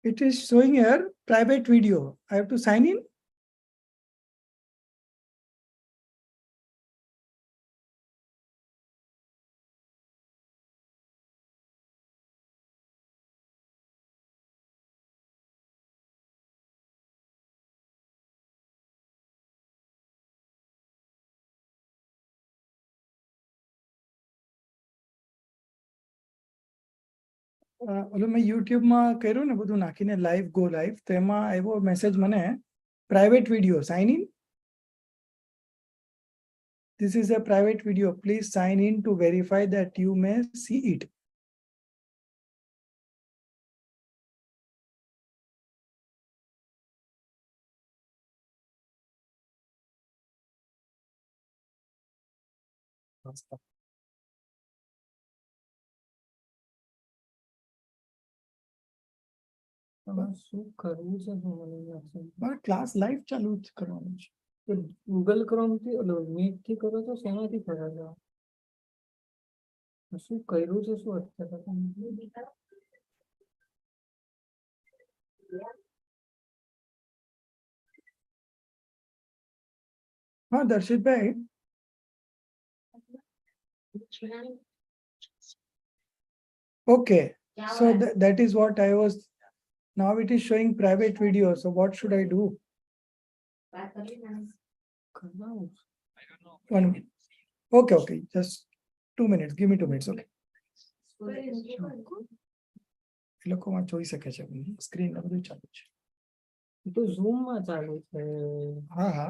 It is showing here private video. I have to sign in. ઓલો મેં યુટ્યુબમાં કર્યું ને બધું નાખીને લાઈવ ગો લાઈવ તો એમાં આવ્યો મેસેજ મને private video sign in. This is a private video. Please sign in to verify that you may see it. Class live ચાલુ જ કરવાનું છે. ગૂગલ ક્રોમ થી મીટ થી કરો તો શેનાથી કરો છો? શું કર્યું છે શું અત્યારે? હા દર્શિતભાઈ. Okay, so that is what I was. Now it is showing private video. So what should I do? One minute. Okay. Just 2 minutes. Give me 2 minutes. Okay. લોકોમાં જોઈ શકે છે સ્ક્રીન ને બધું ચાલુ છે. તો ઝૂમ માં ચાલુ છે. હા.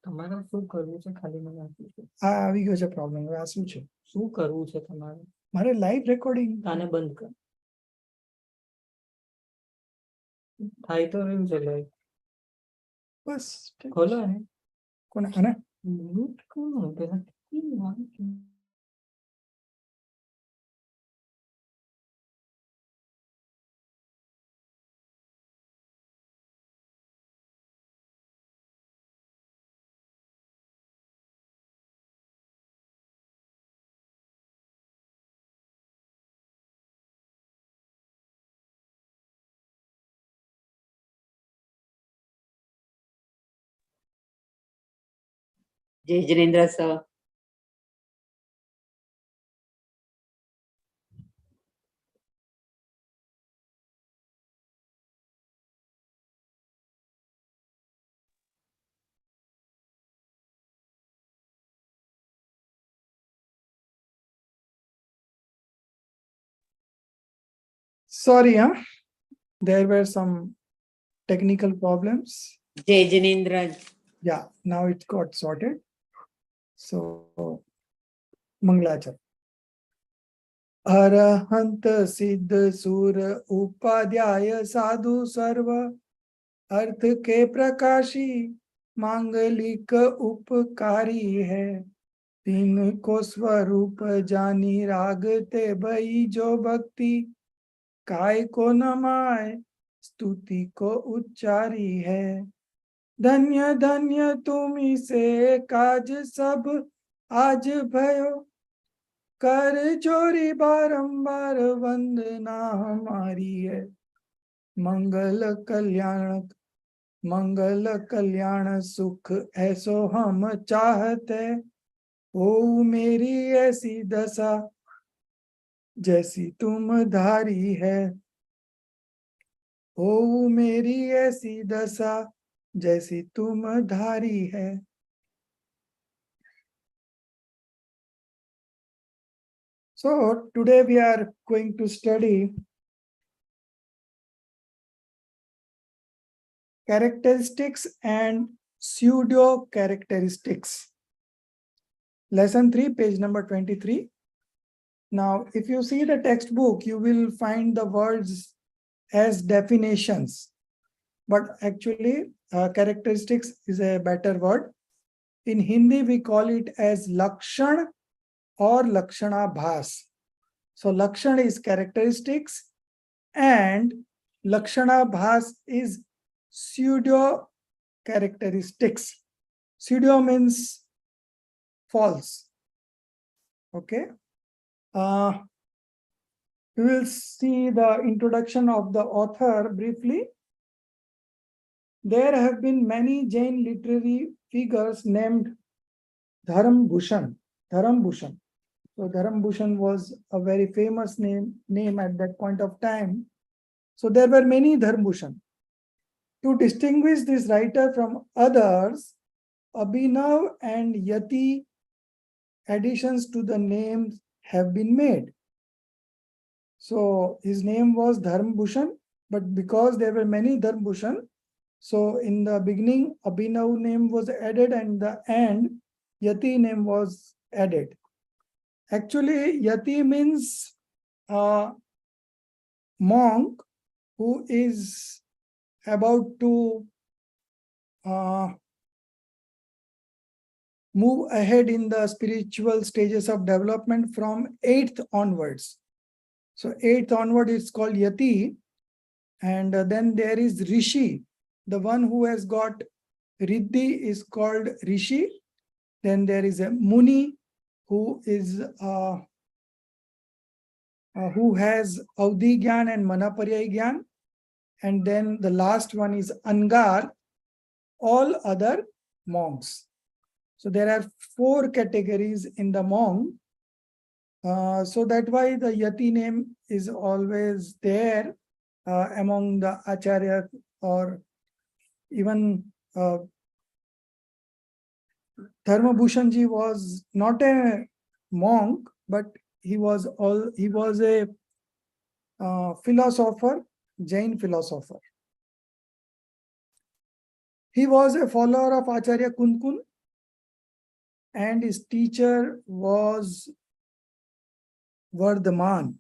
તમારે શું કરવું છે ખાલી મને આપી દો. આ આવી ગયો છે પ્રોબ્લેમ. હવે આ શું છે? શું કરવું છે તમારે? મારે લાઈવ રેકોર્ડિંગ. આને બંધ કર. થાય તો રહ્યું છે લાઈવ. બસ ખોલો ને. કોને આને મ્યુટ કોણ પેલા? जय Jinendra sir. Sorry, there were some technical problems. जय Jinendra. Yeah, now it got sorted. So, मंगलाचरण. अरहंत सिद्ध सुर उपाध्याय साधु सर्व अर्थ के प्रकाशी मांगलिक उपकारी है. तीन को स्वरूप जानी रागते भई जो भक्ति काय को नमाय स्तुति को उच्चारी है. धन्य धन्य तुमी से काज सब आज भयो कर जोरी बारंबार वंदना हमारी है. मंगल कल्याण सुख ऐसो हम चाहते ओ मेरी ऐसी दशा जैसी तुम धारी है. ओ मेरी ऐसी दशा जैसी तुम धारी है. So today we are going to study characteristics and pseudo characteristics. Lesson 3, page number 23. Now, if you see the textbook, you will find the words as definitions, but actually characteristics is a better word. In Hindi, we call it as lakshan or lakshanabhas. So lakshan is characteristics and lakshanabhas is pseudo characteristics. Pseudo means false. Okay. We will see the introduction of the author briefly. There have been many Jain literary figures named Dharam Bhushan. So Dharam Bhushan was a very famous name at that point of time. So there were many Dharam Bhushan. To distinguish this writer from others, Abhinav and Yati additions to the names have been made. So his name was Dharm Bhushan, but because there were many Dharm Bhushan, so in the beginning Abhinav name was added and the end Yati name was added. Actually, Yati means monk who is about to move ahead in the spiritual stages of development from 8th onwards. So 8th onward is called Yati, and then there is Rishi. The one who has got Riddhi is called Rishi. Then there is a Muni who is who has Audhi Gyan and Manaparyay Gyan. And then the last one is Angar, all other monks. So there are 4 categories in the monk. So that's why the Yati name is always there among the Acharya, or even Dharma Bhushanji was not a monk, but he was a philosopher, Jain philosopher. He was a follower of Acharya Kunkun, and his teacher was Vardhaman.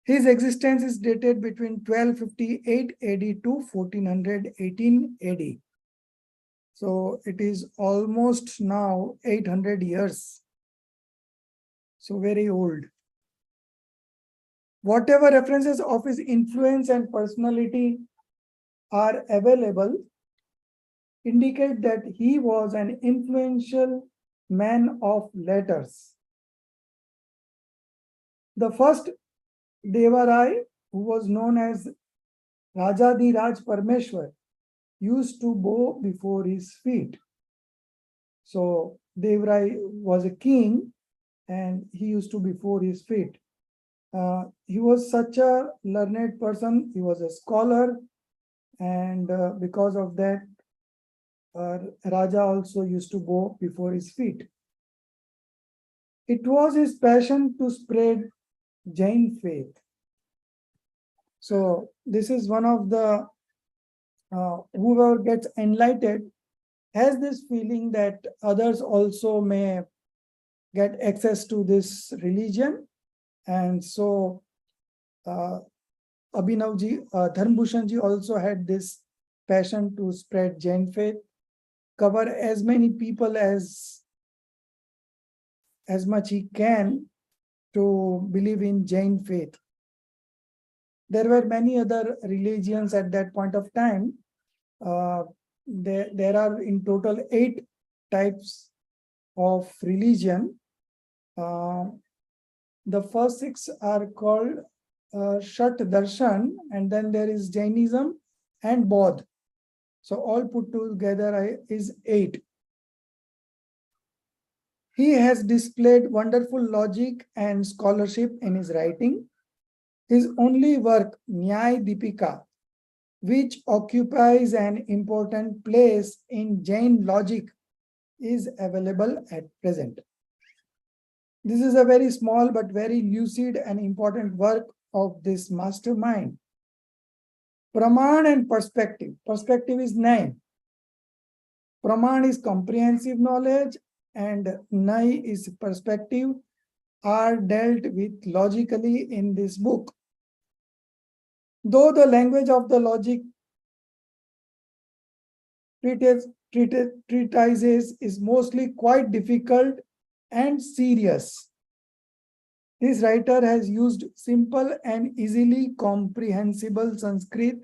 His existence is dated between 1258 AD to 1418 AD. So it is almost now 800 years. So very old. Whatever references of his influence and personality are available indicate that he was an influential man of letters. The first Devarai, who was known as Rajadiraj Parmeshwar, used to bow before his feet. So Devrai was a king and he used to before his feet. He was such a learned person, he was a scholar, and because of that, Raja also used to bow before his feet. It was his passion to spread Jain faith. So this is one of the whoever gets enlightened has this feeling that others also may get access to this religion. And so Abhinavji, Dharm Bhushanji also had this passion to spread Jain faith, cover as many people as much he can to believe in Jain faith. There were many other religions at that point of time. There are in total 8 types of religion. The first 6 are called Shat Darshan, and then there is Jainism and Bodh. So all put together is 8. He has displayed wonderful logic and scholarship in his writing. His only work, Nyay Dipika, which occupies an important place in Jain logic, is available at present. This is a very small but very lucid and important work of this mastermind. Praman and perspective. Perspective is 9. Praman is comprehensive knowledge and Nai is perspective, are dealt with logically in this book. Though the language of the logic treatises is mostly quite difficult and serious, this writer has used simple and easily comprehensible Sanskrit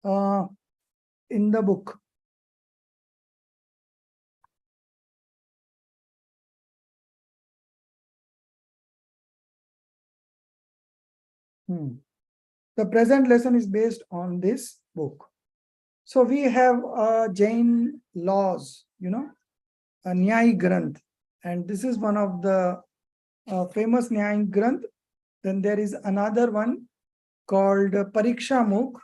in the book. The present lesson is based on this book. So we have Jain laws, a Nyai Granth, and this is one of the famous Nyai Granth. Then there is another one called Pariksha Mukh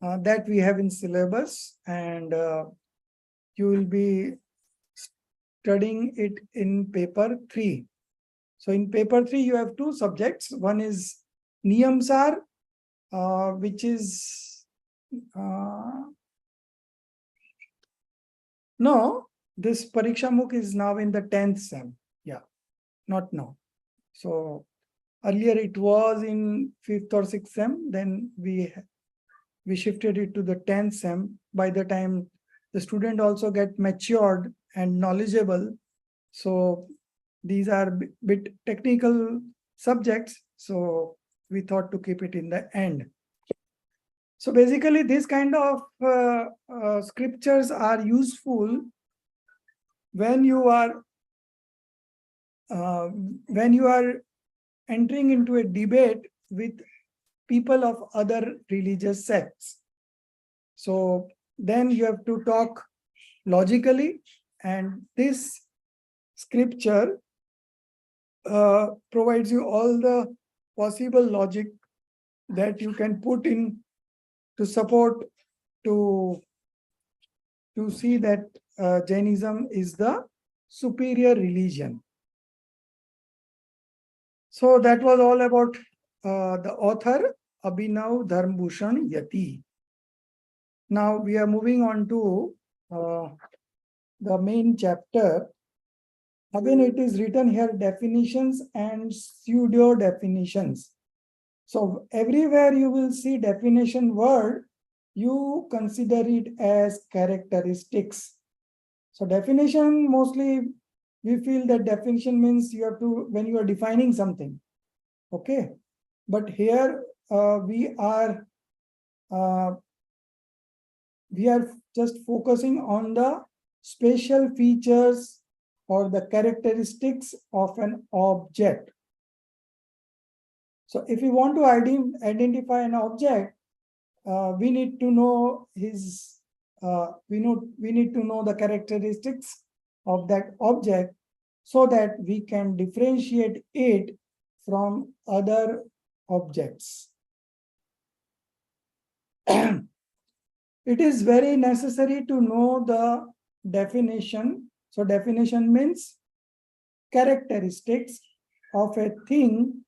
that we have in syllabus, and you will be studying it in paper 3. So in paper 3, you have 2 subjects. One is Niyamsar, which is no, this Pariksha Mukh is now in the 10th sem. Yeah, not now. So earlier it was in 5th or 6th sem. Then we shifted it to the 10th sem. By the time the student also get matured and knowledgeable, so these are bit technical subjects. So we thought to keep it in the end. So basically, this kind of scriptures are useful when you are entering into a debate with people of other religious sects. So then you have to talk logically, and this scripture provides you all the possible logic that you can put in to support, to see that Jainism is the superior religion. So that was all about the author Abhinav Dharmbhushan Yati. Now we are moving on to the main chapter. Again, it is written here definitions and pseudo definitions. So everywhere you will see definition word, you consider it as characteristics. So definition, mostly we feel that definition means you have to, when you are defining something. Okay. But here we are just focusing on the special features or the characteristics of an object. So if we want to identify an object, we need to know his, we need to know the characteristics of that object so that we can differentiate it from other objects. It is very necessary to know the definition. So definition means characteristics of a thing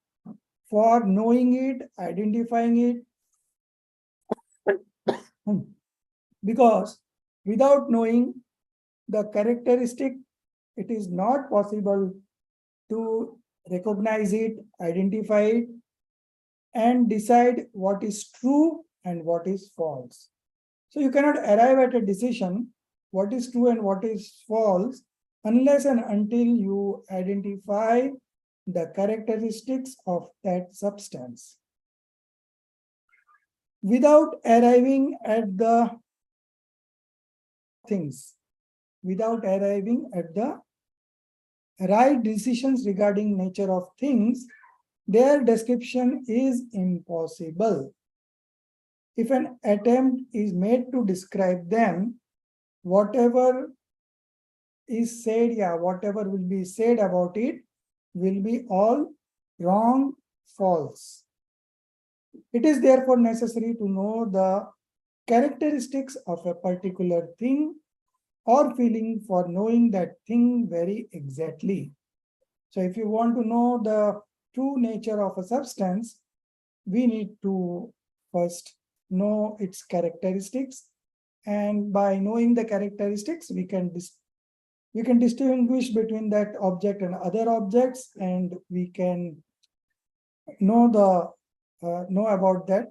for knowing it, identifying it. Because without knowing the characteristic, it is not possible to recognize it, identify it, and decide what is true and what is false. So you cannot arrive at a decision what is true and what is false unless and until you identify the characteristics of that substance. Without arriving at the things, without arriving at the right decisions regarding nature of things, their description is impossible. If an attempt is made to describe them, whatever is said, whatever will be said about it will be all wrong, false. It is therefore necessary to know the characteristics of a particular thing or feeling for knowing that thing very exactly. So if you want to know the true nature of a substance, we need to first know its characteristics, and by knowing the characteristics, we can distinguish between that object and other objects, and we can know about that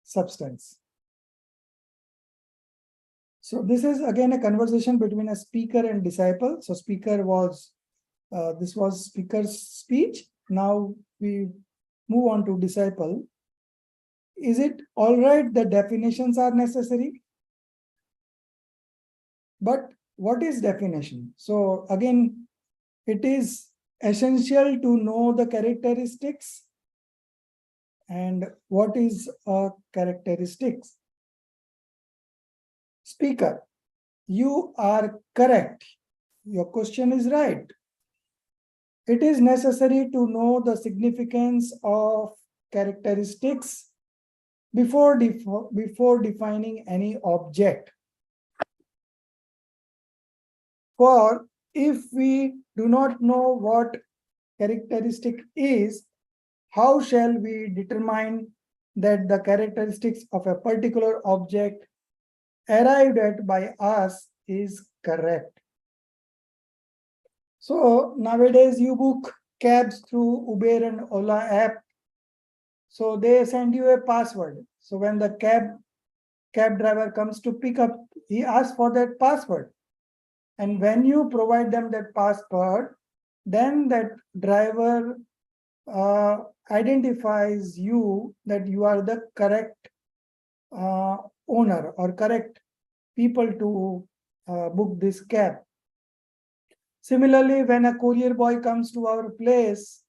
substance. So this is again a conversation between a speaker and disciple. So speaker was this was speaker's speech. Now we move on to disciple. Is it all right that definitions are necessary? But what is definition? So again, it is essential to know the characteristics And what is a characteristics? Speaker, you are correct. Your question is right. It is necessary to know the significance of characteristics before defining any object. For if we do not know what characteristic is, how shall we determine that the characteristics of a particular object arrived at by us is correct? So nowadays you book cabs through Uber and Ola app. So they send you a password. So when the cab driver comes to pick up, he asks for that password. And when you provide them that password, then that driver identifies you that you are the correct owner or correct people to book this cab. Similarly, when a courier boy comes to our place,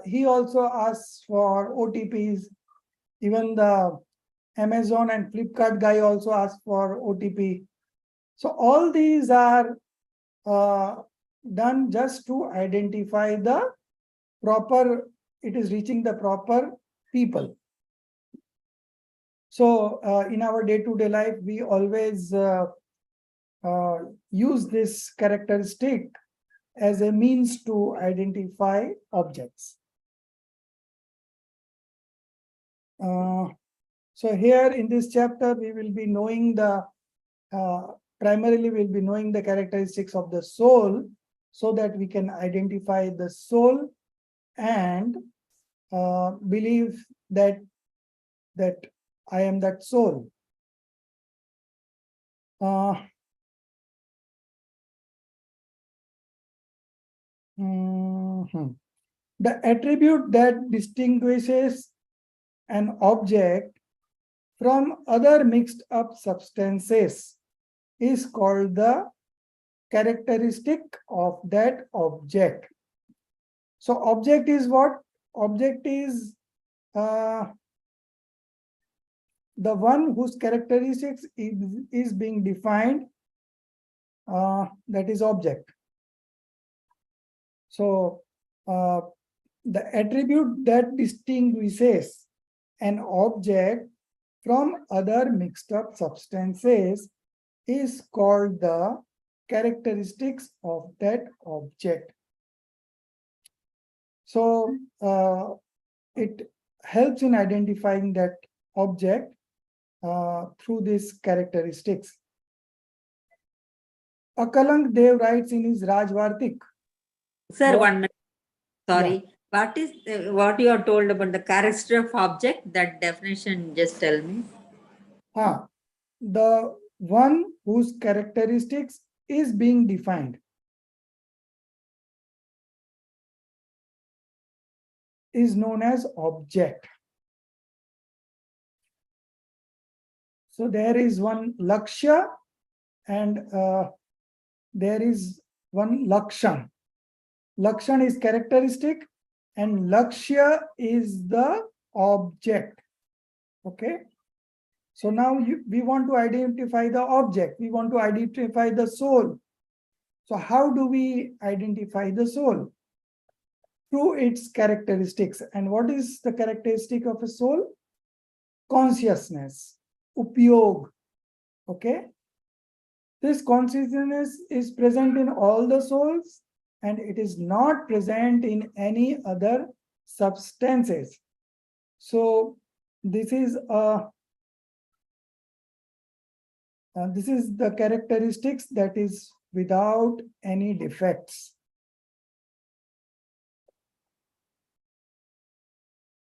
he also asks for OTPs. Even the Amazon and Flipkart guy also asks for OTP. So all these are done just to identify the proper, it is reaching the proper people. So in our day-to-day life, we always use this characteristic as a means to identify objects. So here in this chapter, we will be knowing the, primarily we'll be knowing the characteristics of the soul so that we can identify the soul and believe that I am that soul. The attribute that distinguishes an object from other mixed up substances is called the characteristic of that object. So object is what? Object is the one whose characteristics is being defined, that is object. So the attribute that distinguishes an object from other mixed up substances is called the characteristics of that object. So it helps in identifying that object through these characteristics. Akalank Dev writes in his Rajvartik. Sir, What- 1 minute. Sorry. What is what you are told about the character of object? That definition, just tell me. The one whose characteristics is being defined is known as object. So there is one lakshya and there is one lakshan. Lakshan is characteristic and lakshya is the object. Okay. So now we want to identify the object. We want to identify the soul. So how do we identify the soul? Through its characteristics. And what is the characteristic of a soul? Consciousness, upyog. Okay. This consciousness is present in all the souls and it is not present in any other substances. So this is the characteristics that is without any defects.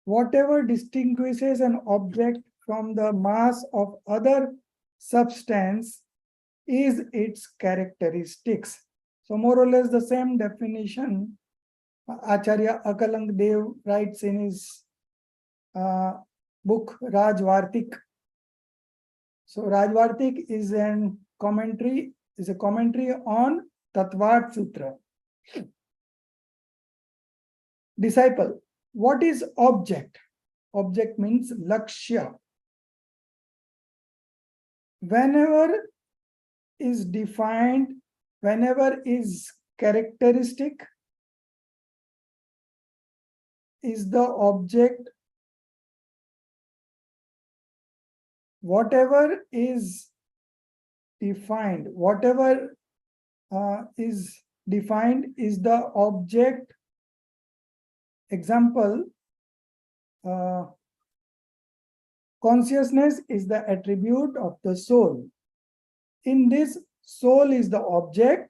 Whatever distinguishes an object from the mass of other substance is its characteristics. So more or less the same definition Acharya Akalank Dev writes in his book Rajvartik. So Rajvartik is a commentary on Tattvat Sutra. Disciple, what is object? object means lakshya. Whenever is defined, whenever is characteristic is the object, whatever is defined, whatever is defined is the object. Example, consciousness is the attribute of the soul. In this, soul is the object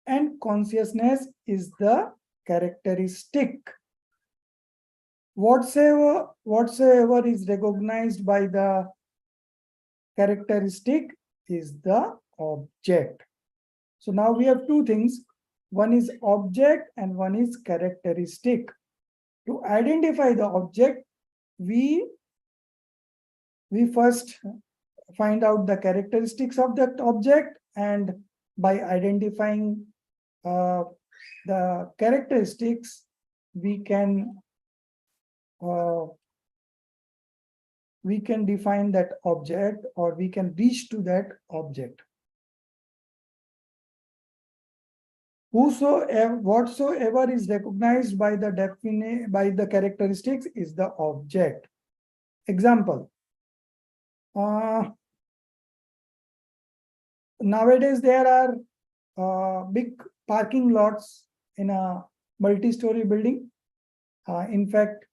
and consciousness is the characteristic. Whatsoever is recognized by the characteristic is the object. So now we have two things. One is object and one is characteristic. To identify the object, we first find out the characteristics of that object, and by identifying the characteristics, we can define that object, or we can reach to that object. Whatsoever is recognized by the characteristics is the object. Example, nowadays there are big parking lots in a multi-story building. In fact,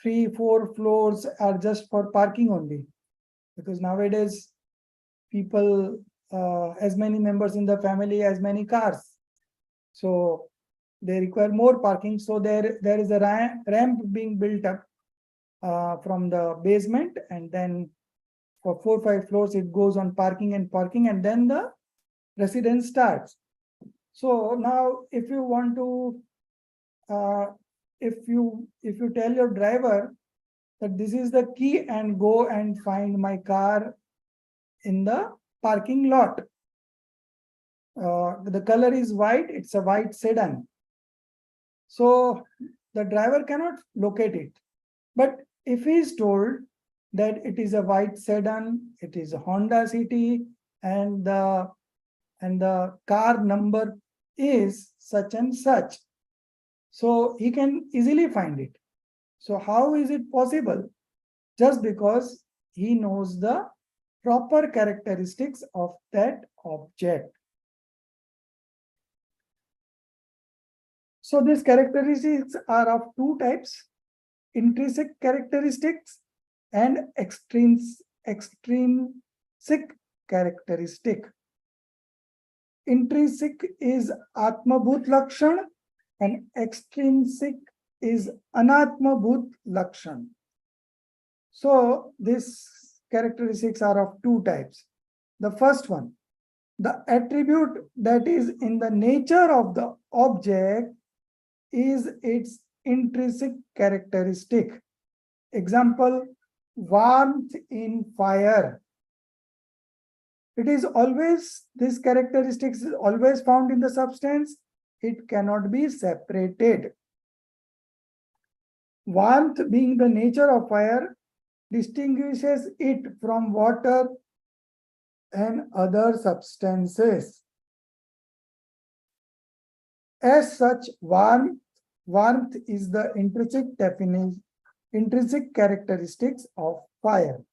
3-4 floors are just for parking only, because nowadays people, as many members in the family, as many cars, so they require more parking. So there is a ramp being built up from the basement, and then for 4-5 floors it goes on parking, and then the residence starts. So now if you want to if you tell your driver that this is the key and go and find my car in the parking lot, the color is white, it's a white sedan, so the driver cannot locate it. But if he is told that it is a white sedan, it is a Honda City, and the car number is such and such, so he can easily find it. So how is it possible? Just because he knows the proper characteristics of that object. So these characteristics are of two types: intrinsic characteristics and extrinsic characteristic. Intrinsic is Atmabhut Lakshan and extrinsic is Anatmabhut Lakshan. So these characteristics are of two types. The first one, the attribute that is in the nature of the object is its intrinsic characteristic. Example, warmth in fire. It is always, this characteristics is always found in the substance. It cannot be separated. Warmth, being the nature of fire, distinguishes it from water and other substances. As such, warmth is the intrinsic characteristics of fire.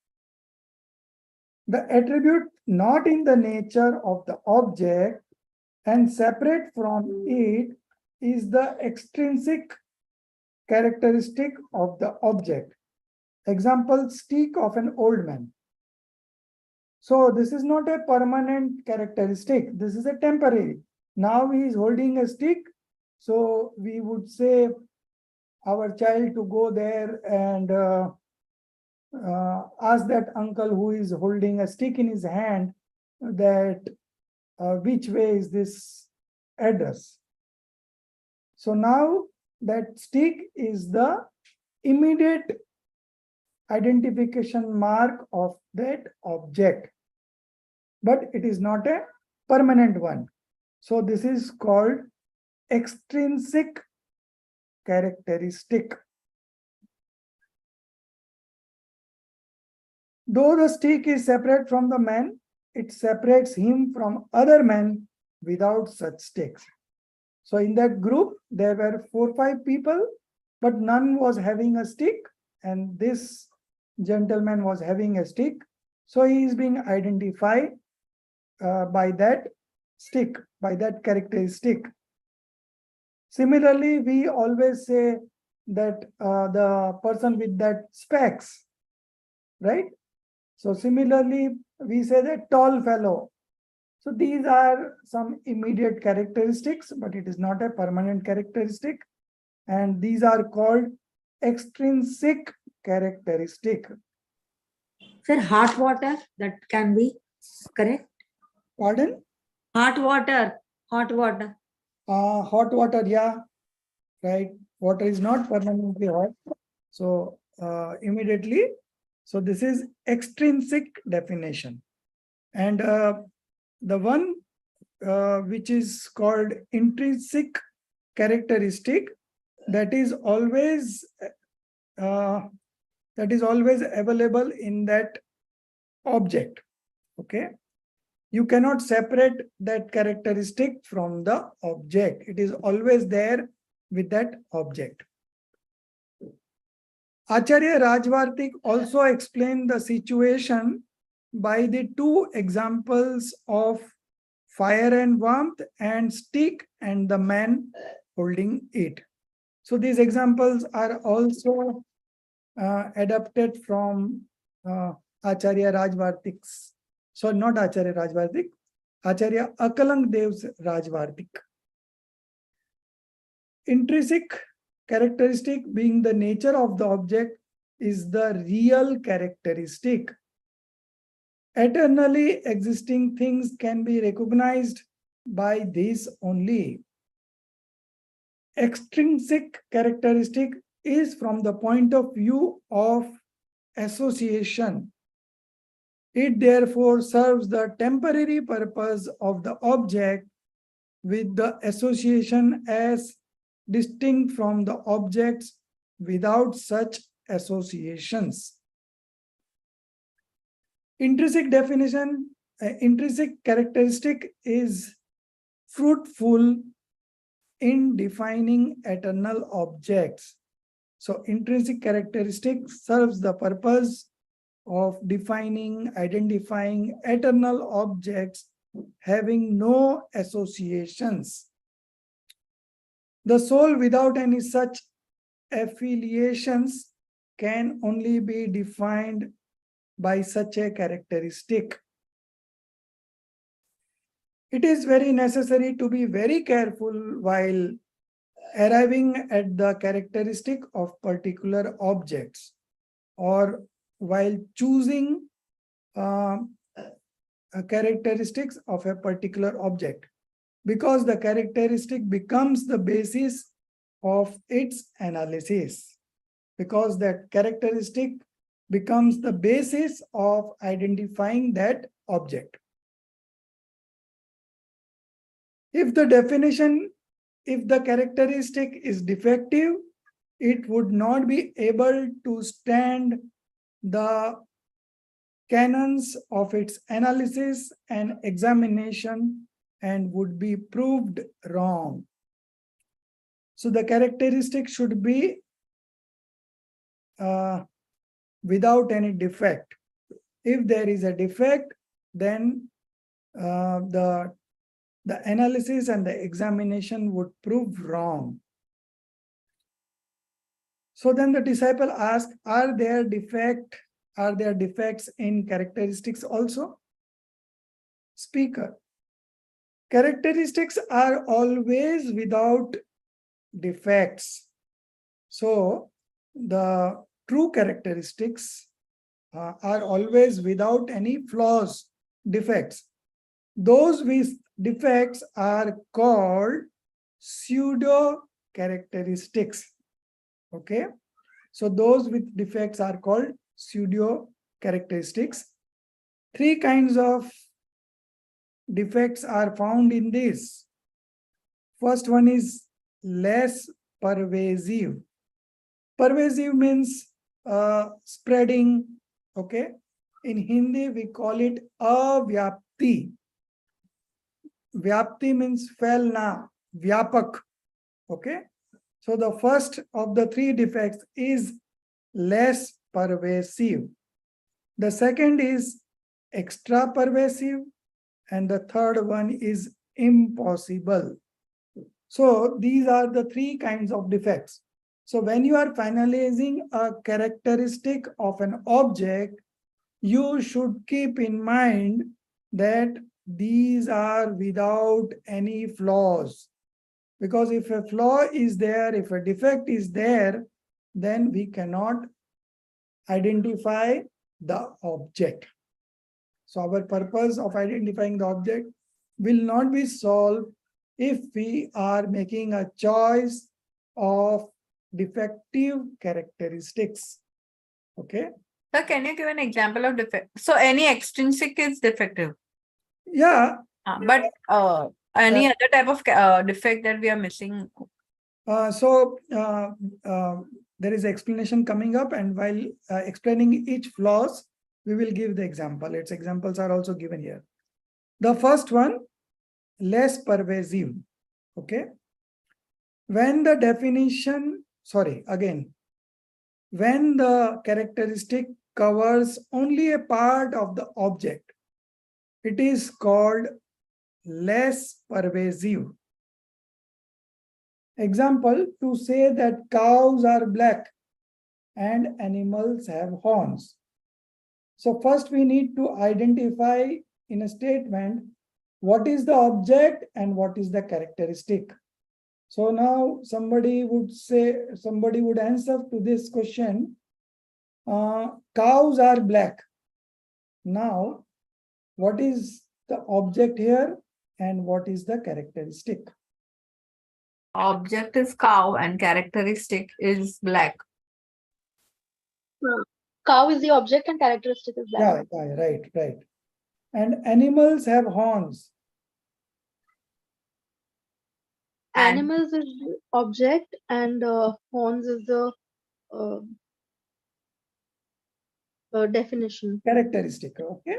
The attribute not in the nature of the object and separate from it is the extrinsic characteristic of the object. Example, stick of an old man. So this is not a permanent characteristic. This is a temporary. Now he is holding a stick. So we would say our child to go there and ask that uncle who is holding a stick in his hand that which way is this address. So now that stick is the immediate identification mark of that object, but it is not a permanent one. So this is called extrinsic characteristic. Though the stick is separate from the man, it separates him from other men without such sticks. So in that group, there were 4-5 people, but none was having a stick, and this gentleman was having a stick. So he is being identified by that stick, by that characteristic. Similarly, we always say that the person with that specs, right? So similarly, we say that tall fellow. So these are some immediate characteristics, but it is not a permanent characteristic. And these are called extrinsic characteristic. Sir, hot water, that can be correct? Pardon? Hot water, hot water. Hot water, yeah, right. Water is not permanently hot. So immediately, so this is extrinsic definition. And the one which is called intrinsic characteristic, that is always available in that object. Okay, you cannot separate that characteristic from the object. It is always there with that object. Acharya Rajvartik also explained the situation by the two examples of fire and warmth and stick and the man holding it. So these examples are also adapted from Acharya Rajvartik's. So not Acharya Rajvartik, Acharya Akalang Dev's Rajvartik. Intrinsic characteristic, being the nature of the object, is the real characteristic. Eternally existing things can be recognized by this only. Extrinsic characteristic is from the point of view of association. It therefore serves the temporary purpose of the object, with the association as distinct from the objects without such associations. Intrinsic definition, intrinsic characteristic is fruitful in defining eternal objects. So intrinsic characteristic serves the purpose of defining, identifying eternal objects having no associations. The soul without any such affiliations can only be defined by such a characteristic. It is very necessary to be very careful while arriving at the characteristic of particular objects, or while choosing characteristics of a particular object, because the characteristic becomes the basis of its analysis, because that characteristic becomes the basis of identifying that object. If the characteristic is defective, it would not be able to stand the canons of its analysis and examination and would be proved wrong. So the characteristic should be without any defect. If there is a defect, then the analysis and the examination would prove wrong. So then the disciple asked, are there defects in characteristics also? Speaker, characteristics are always without defects. So the true characteristics are always without any flaws, defects. Those with defects are called pseudo characteristics. Okay, so those with defects are called pseudo characteristics. Three kinds of defects are found in this. First one is less pervasive. Pervasive means spreading, okay, In Hindi, we call it avyapti. Vyapti means phailna, vyapak. Okay. So the first of the three defects is less pervasive. The second is extra pervasive. And the third one is impossible. So these are the three kinds of defects. So when you are finalizing a characteristic of an object, you should keep in mind that these are without any flaws. Because if a flaw is there, if a defect is there, then we cannot identify the object. So our purpose of identifying the object will not be solved if we are making a choice of defective characteristics. Okay. Sir, can you give an example of defect? So any extrinsic is defective, Yeah. but any other type of defect that we are missing? There is explanation coming up, and while explaining each flaws, we will give the example. Its examples are also given here. The first one, less pervasive. Okay. When the definition, when the characteristic covers only a part of the object, it is called less pervasive. Example, to say that cows are black and animals have horns. So first we need to identify in a statement what is the object and what is the characteristic. So now somebody would answer to this question, cows are black. Now, what is the object here and what is the characteristic? Object is cow and characteristic is black. Cow is the object and characteristic is black. Yeah, right. And animals have horns. And Animals is the object and horns is the definition. Characteristic, okay?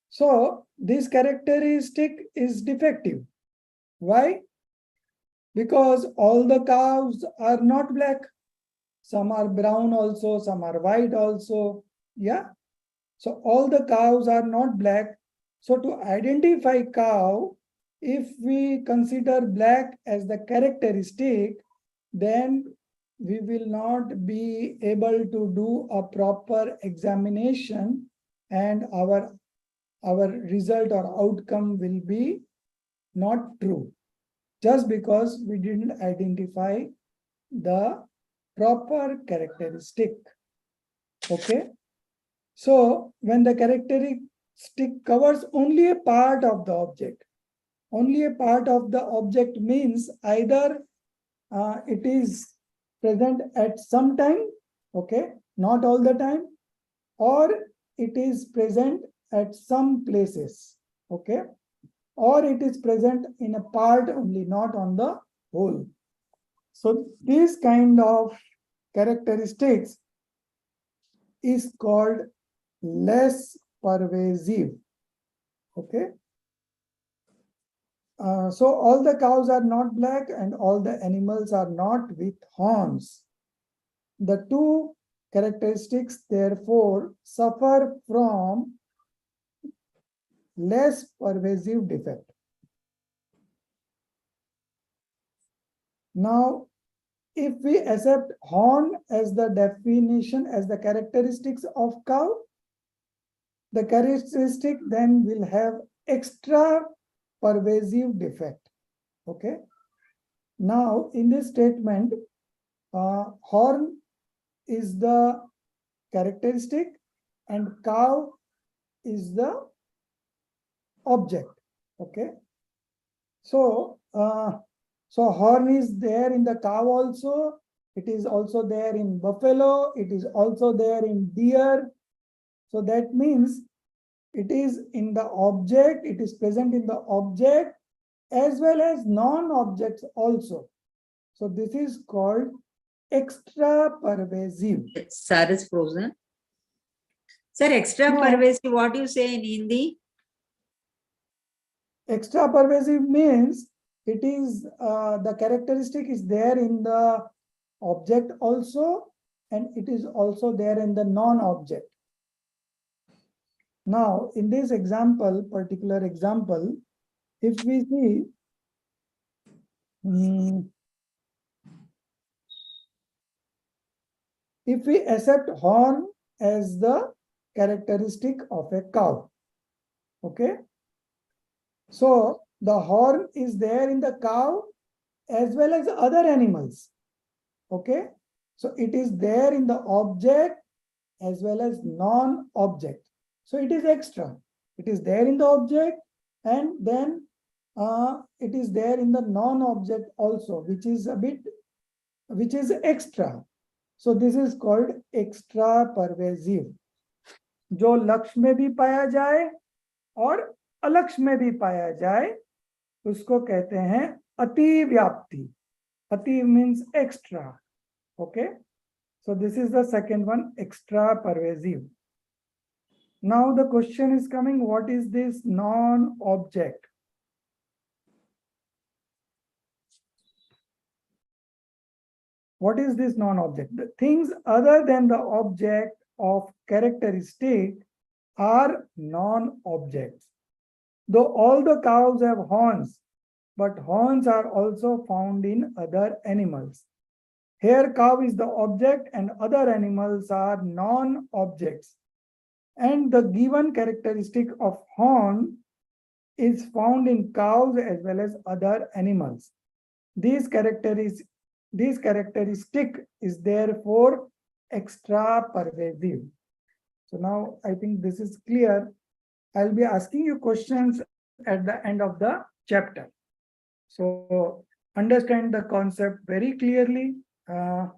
So this characteristic is defective. Why? Because all the cows are not black. Some are brown also, some are white also. Yeah. So all the cows are not black. So to identify cow, if we consider black as the characteristic, then we will not be able to do a proper examination, and our result or outcome will be not true, just because we didn't identify the proper characteristic. Okay. So when the characteristic covers only a part of the object, means either it is present at some time, okay, not all the time, or it is present at some places, okay, or it is present in a part only, not on the whole. So this kind of characteristics is called less pervasive. Okay. So all the cows are not black and all the animals are not with horns. The two characteristics therefore suffer from less pervasive defect. Now, if we accept horn as the definition, as the characteristics of cow, the characteristic then will have extra pervasive defect. Okay. Now, in this statement, horn is the characteristic and cow is the object. Okay. So, so horn is there in the cow also. It is also there in buffalo. It is also there in deer. So that means it is in the object. It is present in the object as well as non-objects also. So this is called extra pervasive. Sir is frozen. Sir, extra No. pervasive, what do you say in Hindi? Extra pervasive means it is the characteristic is there in the object also, and it is also there in the non-object. Now, in this example, particular example, if we see, if we accept horn as the characteristic of a cow, okay? So the horn is there in the cow as well as other animals, okay? So it is there in the object as well as non-object. So it is extra. It is there in the object, and then it is there in the non-object also, which is extra. So this is called extra pervasive. जो लक्ष्य में भी पाया जाए और अलक्ष्य में भी पाया जाए, उसको कहते हैं अतिव्याप्ति. Ati means extra. Okay. So this is the second one, extra pervasive. Now the question is coming, what is this non-object? What is this non-object? The things other than the object of characteristic are non-objects. Though all the cows have horns, but horns are also found in other animals. Here cow is the object and other animals are non-objects. And the given characteristic of horn is found in cows as well as other animals. This characteristic is therefore extra pervasive. So now I think this is clear. I'll be asking you questions at the end of the chapter. So understand the concept very clearly. And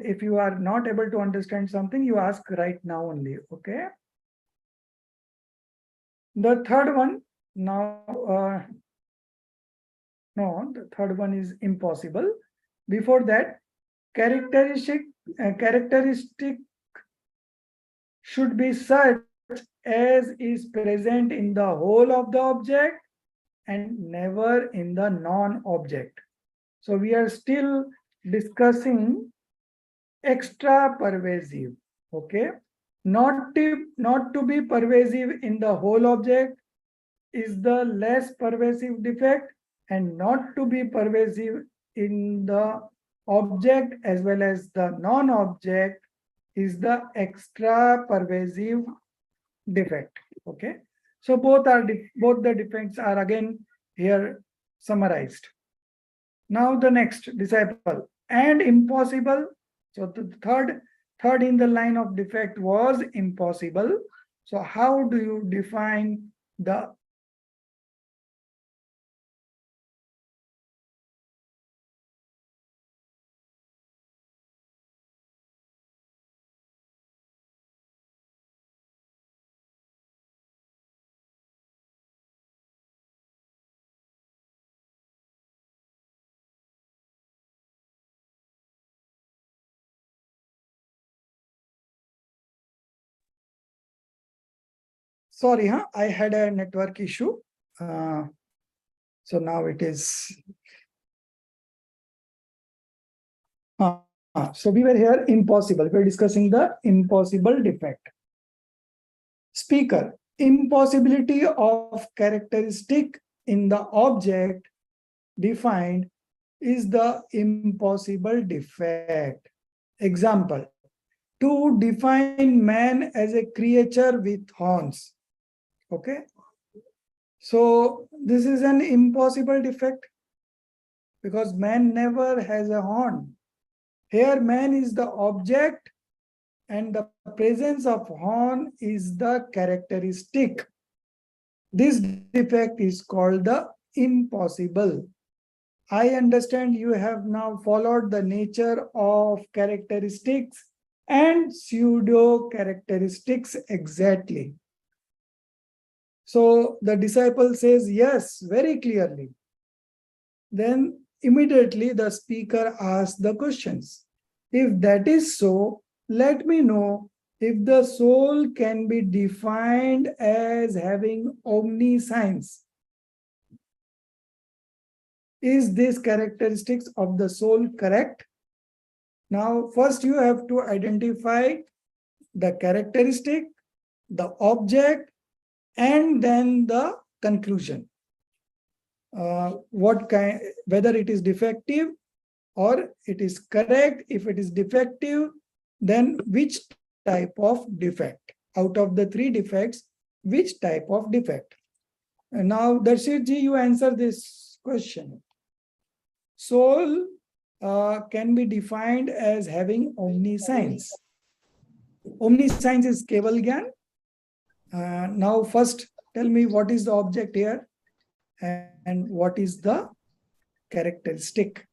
if you are not able to understand something, you ask right now only, okay? The third one, now, no, the third one is impossible. Before that, characteristic should be such as is present in the whole of the object and never in the non-object. So we are still discussing extra pervasive, okay? Not to be pervasive in the whole object is the less pervasive defect, and not to be pervasive in the object as well as the non-object is the extra pervasive defect, okay? So both the defects are again here summarized. Now the next disciple, and impossible. So the third in the line of defect was impossible. So how do you define the sorry, I had a network issue. So now it is. So we were here impossible. We were discussing the impossible defect. Speaker, impossibility of characteristic in the object defined is the impossible defect. Example, to define man as a creature with horns. Okay. So this is an impossible defect because man never has a horn. Here man is the object and the presence of horn is the characteristic. This defect is called the impossible. I understand you have now followed the nature of characteristics and pseudo characteristics exactly. So the disciple says yes very clearly. Then immediately the speaker asks the questions. If that is so, let me know if the soul can be defined as having omniscience, is this characteristics of the soul correct? Now, first you have to identify the characteristic, the object, and then the conclusion. Whether it is defective or it is correct. If it is defective, then which type of defect? Out of the 3 defects, which type of defect? And now, Darshit ji, you answer this question. Soul can be defined as having omniscience. Omniscience is Keval Gyan. Now, first tell me what is the object here and what is the characteristic.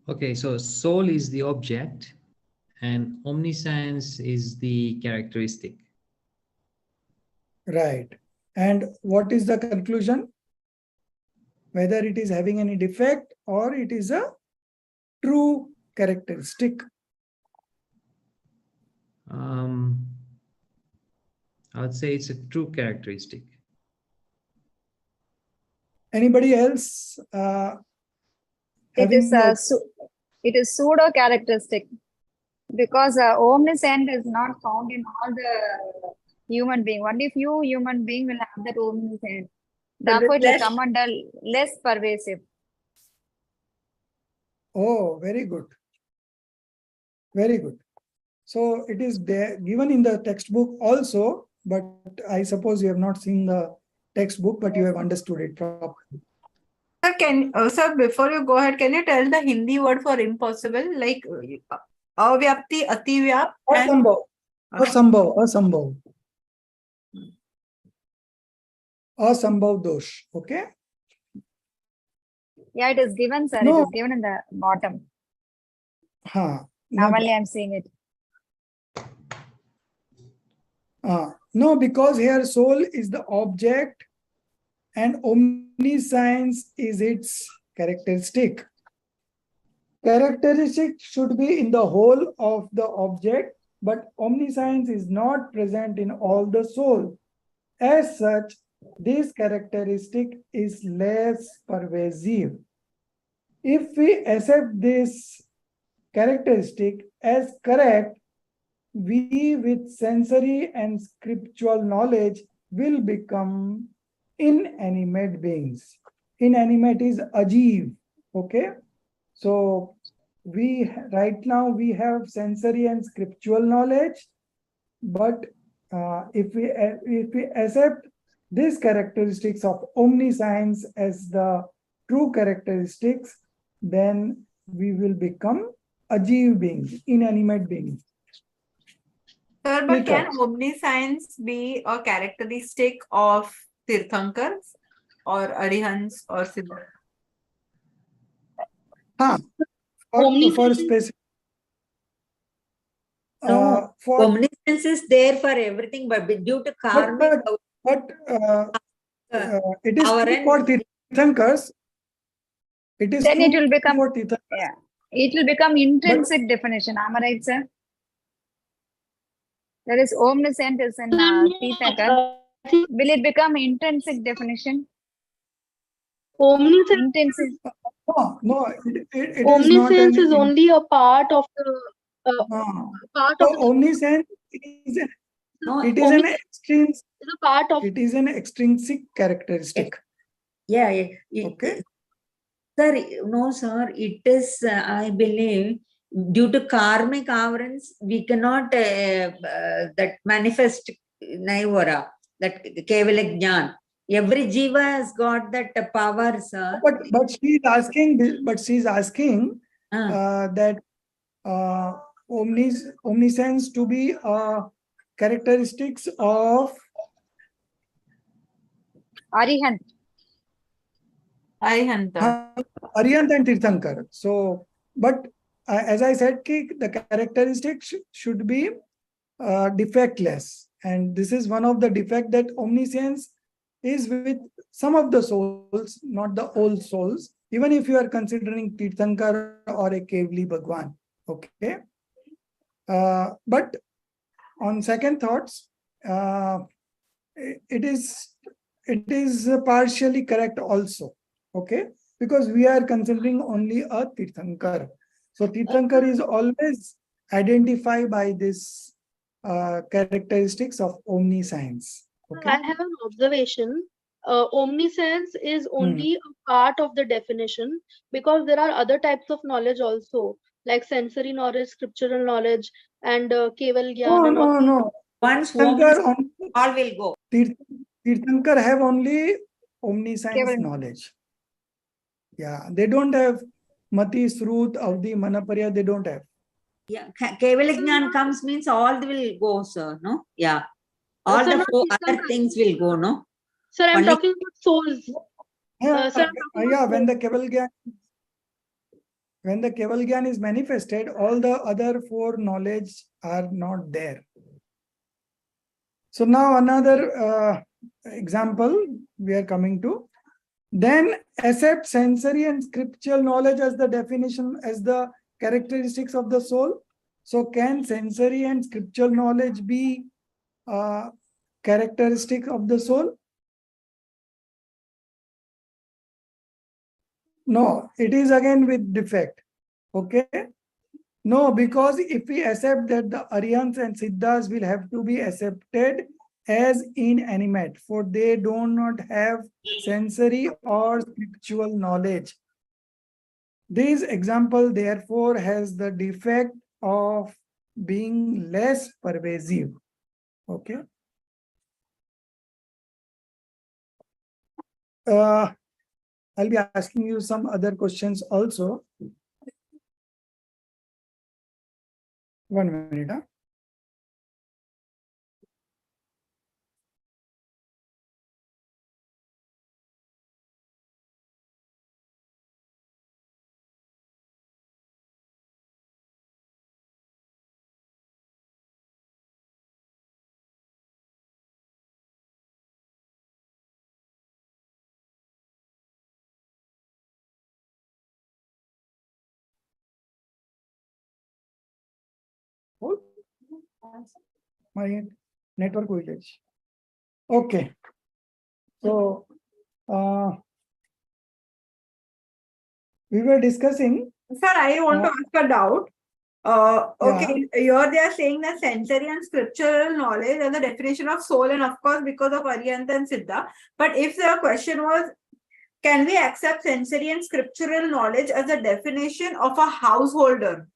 Okay, so soul is the object and omniscience is the characteristic. Right. And what is the conclusion? Whether it is having any defect or it is a true characteristic. I would say it's a true characteristic. Anybody else? It is having it is pseudo characteristic because omniscient is not found in all the human being. Only few human being will have that omniscient. Therefore, it will come under less pervasive. Oh, very good. Very good. So it is there, given in the textbook also, but I suppose you have not seen the textbook, but you have understood it properly. Sir, sir, before you go ahead, can you tell the Hindi word for impossible? Like avyapti, ativyap, and Asambhav. Asambhav. Asambhav. Asambhav dosh. Okay. Yeah, it is given, sir. No. It is given in the bottom. No, Normally, I'm seeing it. no, because here soul is the object and omniscience is its characteristic. Characteristic should be in the whole of the object, but omniscience is not present in all the soul. As such, this characteristic is less pervasive. If we accept this characteristic as correct, we with sensory and scriptural knowledge will become inanimate beings. Inanimate is ajiv. Okay. So right now we have sensory and scriptural knowledge, but if we accept these characteristics of omniscience as the true characteristics, then we will become ajiv beings, inanimate beings. sir, but can omniscience be a characteristic of Tirthankars or Arihants or Siddhas? For specific. No, For omniscience is there for everything, but due to karmic. it is our true end- for Tirthankars. It is Then true it will become, for Tirthankars. yeah, it will become intrinsic definition. Am I right, sir? That is omniscient is in Tirthankar. Will it become intrinsic definition? Omniscience, Intrinsic. No, it is not omniscience an is only a part of the part of so omniscience is No, it is an extrinsic. is a part of It is an extrinsic characteristic. yeah. Okay. Sir, no, sir, it is, I believe, due to karmic avarice, we cannot that manifest Naivara, that Kevala Jnana. Every jiva has got that power, sir. But she is asking that omniscience to be characteristics of Arihant. Arihanta. Arihant and Tirthankar. So, but as I said, the characteristics should be defectless, and this is one of the defect that omniscience is with some of the souls, not the all souls. Even if you are considering Tirthankar or a Kevli Bhagwan, okay. But on second thoughts, it is partially correct also. Okay, because we are considering only a Tirthankar. So Tirthankar is always identified by this characteristics of omniscience. Okay. I have an observation. Omniscience is only a part of the definition, because there are other types of knowledge also, like sensory knowledge, scriptural knowledge, and Keval Gyan. And all. No. Once Tirthankar all will go. Tirthankar have only omniscience Keval. knowledge. Yeah, they don't have Mati, Srut, Avdi, Manaparya, they don't have. Yeah, Kevalajnan comes means all will go, sir. No, yeah, all Sir, the not four Tirthankar. other things will go. No, Sir, I'm Only- talking about souls. Yeah, Sir, I'm talking yeah, about when souls. the Keval Gyan is manifested, all the other four knowledge are not there. So now another example we are coming to. Then accept sensory and scriptural knowledge as the definition, as the characteristics of the soul. So can sensory and scriptural knowledge be characteristic of the soul? No, it is again with defect. Okay. No, because if we accept that the Aryans and Siddhas will have to be accepted as inanimate, for they do not have sensory or spiritual knowledge. This example therefore has the defect of being less pervasive. Okay. I'll be asking you some other questions also. 1 minute. Huh? My network village. Okay. So we were discussing. Sir, I want to ask a doubt. Okay, Yeah. here they are saying that sensory and scriptural knowledge are the definition of soul, and of course, because of Aryanta and Siddha. But if the question was, can we accept sensory and scriptural knowledge as a definition of a householder?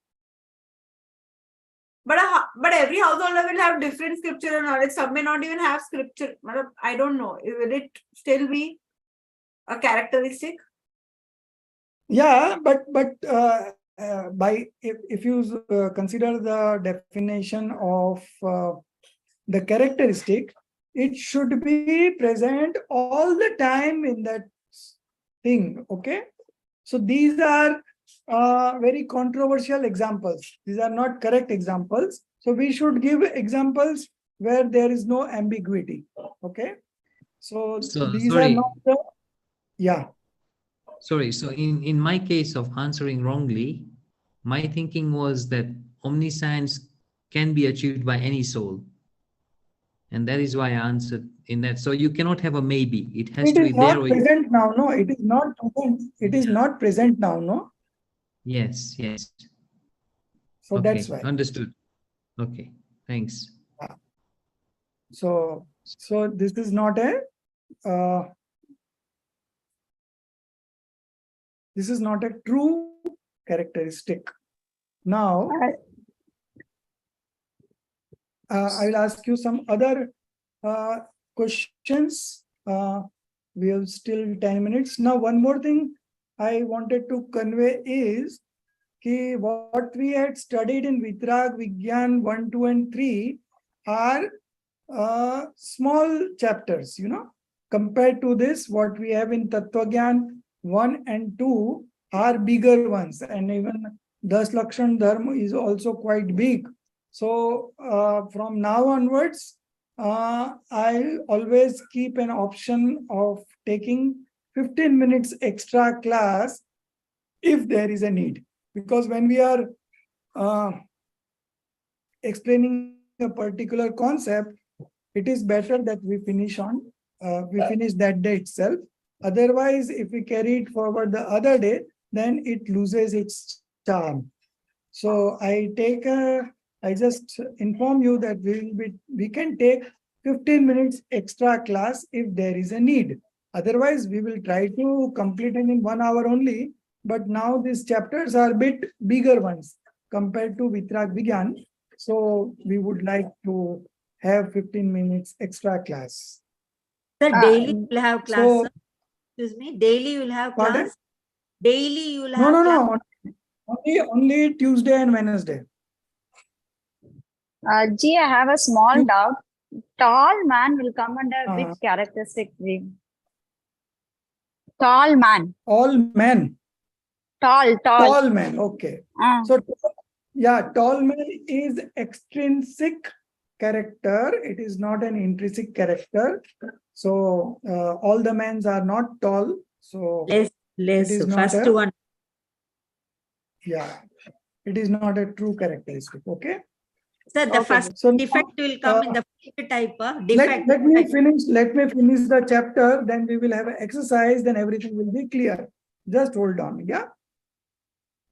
But every householder will have different scriptural knowledge. Some may not even have scripture. I don't know. Will it still be a characteristic? Yeah, but by if you consider the definition of the characteristic, it should be present all the time in that thing. Okay, so these are very controversial examples. These are not correct examples. So we should give examples where there is no ambiguity. Okay, so these are sorry. not the, yeah. Sorry, so in my case of answering wrongly, my thinking was that omniscience can be achieved by any soul. And that is why I answered in that. So you cannot have a maybe. It has to be there. It is not present now. No, it is not present. It is not present now. No. Yes. So Okay, that's why. understood. Okay, thanks. So this is not a true characteristic. Now, I will ask you some other questions. We have still 10 minutes. Now, one more thing I wanted to convey is what we had studied in Vitrag Vigyan 1, 2, and 3 are small chapters, compared to this, what we have in Tattvagyan 1 and 2 are bigger ones, and even Das Lakshan Dharma is also quite big. So from now onwards, I always keep an option of taking 15 minutes extra class if there is a need. Because when we are explaining a particular concept, it is better that we finish that day itself. Otherwise, if we carry it forward the other day, then it loses its charm. So I just inform you that we can take 15 minutes extra class if there is a need. Otherwise, we will try to complete it in 1 hour only. But now these chapters are a bit bigger ones compared to Vitrag Vigyan. So we would like to have 15 minutes extra class. Sir, daily you will have class, So, sir. Excuse me, daily you will have pardon? class? Daily you will No, have no, class? no. Only Tuesday and Wednesday. G, I have a small doubt. Tall man will come under Uh-huh. which characteristic? Tall man. All men. Tall. Tall man. Okay. Ah. So, yeah, tall man is extrinsic character. It is not an intrinsic character. So, all the men are not tall. So, Less, it is not first a, one. yeah, it is not a true characteristic. Okay. Sir, the Okay, first so defect now, will come in the first type. Defect. let me finish the chapter, then we will have an exercise, then everything will be clear. Just hold on. Yeah.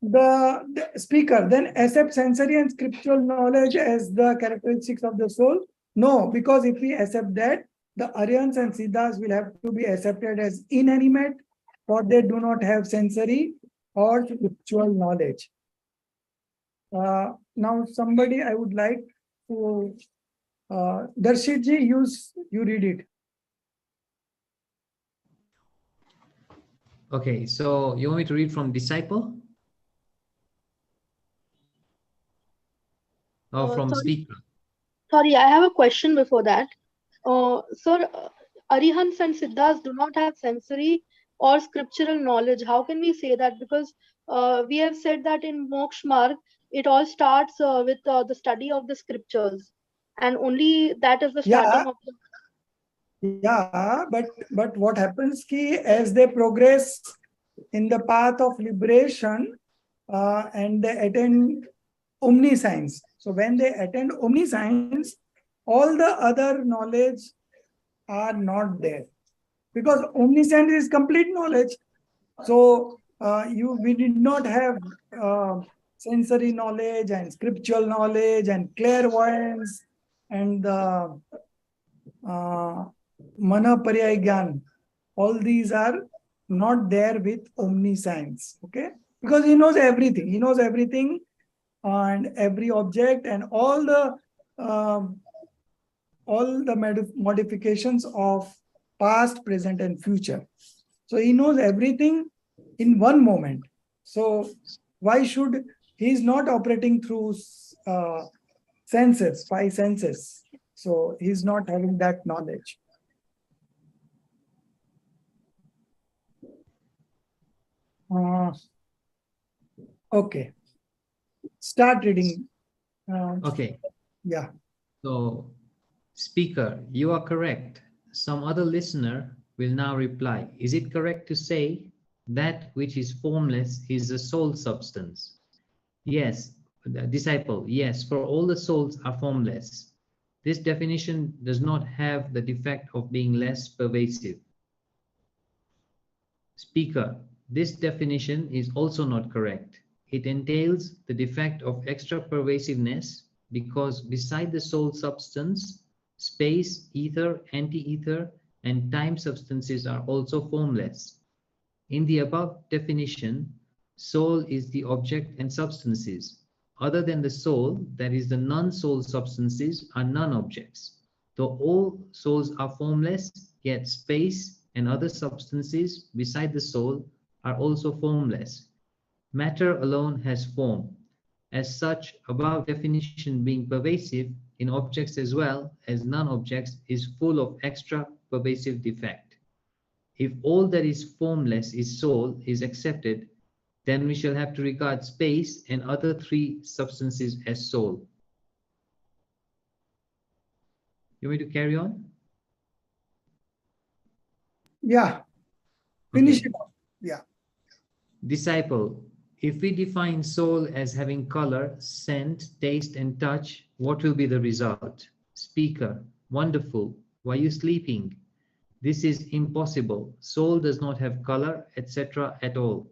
The speaker then accept sensory and scriptural knowledge as the characteristics of the soul. No, because if we accept that, the Aryans and Siddhas will have to be accepted as inanimate, for they do not have sensory or spiritual knowledge. Now somebody I would like to Darshitji, you read it. Okay, so you want me to read from Disciple? Or from Sorry. Speaker? Sorry, I have a question before that. Sir, Arihants and Siddhas do not have sensory or scriptural knowledge. How can we say that? Because we have said that in Moksha Marg, it all starts with the study of the scriptures, and only that is the starting of the. Yeah, but what happens ki as they progress in the path of liberation and they attend omniscience. So when they attend omniscience, all the other knowledge are not there, because omniscience is complete knowledge. So we did not have sensory knowledge and scriptural knowledge and clairvoyance and mana paryay gyan. All these are not there with omniscience. Okay, because he knows everything. He knows everything and every object and all the modifications of past, present, and future. So he knows everything in one moment. So why should he is not operating through senses, 5 senses. So he's not having that knowledge. Okay. Start reading. Okay. Yeah. So, Speaker, you are correct. Some other listener will now reply, is it correct to say that which is formless is the soul substance? Yes. Disciple, yes, for all the souls are formless. This definition does not have the defect of being less pervasive. Speaker, this definition is also not correct. It entails the defect of extra pervasiveness because beside the soul substance, space, ether, anti-ether, and time substances are also formless. In the above definition, soul is the object and substances. Other than the soul, that is the non-soul substances, are non-objects. Though all souls are formless, yet space and other substances beside the soul are also formless. Matter alone has form. As such, above definition being pervasive in objects as well as non-objects is full of extra pervasive defect. If all that is formless is soul is accepted, then we shall have to regard space and other 3 substances as soul. You want me to carry on? Yeah. Finish Okay. it off. Yeah. Disciple, if we define soul as having color, scent, taste, and touch, what will be the result? Speaker, wonderful. Why are you sleeping? This is impossible. Soul does not have color, etc. at all.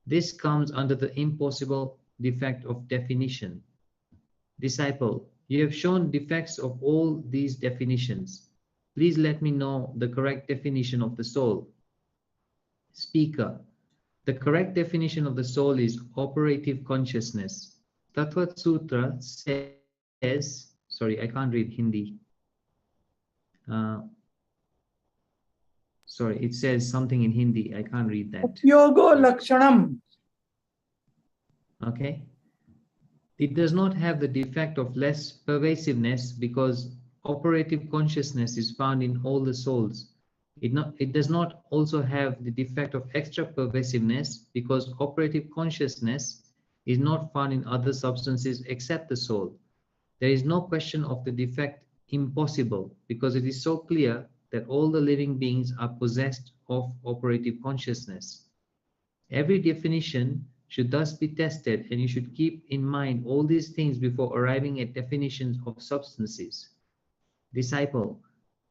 This comes under the impossible defect of definition. Disciple, you have shown defects of all these definitions. Please let me know the correct definition of the soul. Speaker, the correct definition of the soul is operative consciousness. Tattva Sutra says, sorry, I can't read Hindi. Sorry, it says something in Hindi. I can't read that. Yogo Lakshanam. Okay. It does not have the defect of less pervasiveness because operative consciousness is found in all the souls. It does not also have the defect of extra pervasiveness because operative consciousness is not found in other substances except the soul. There is no question of the defect impossible because it is so clear that all the living beings are possessed of operative consciousness. Every definition should thus be tested, and you should keep in mind all these things before arriving at definitions of substances. Disciple,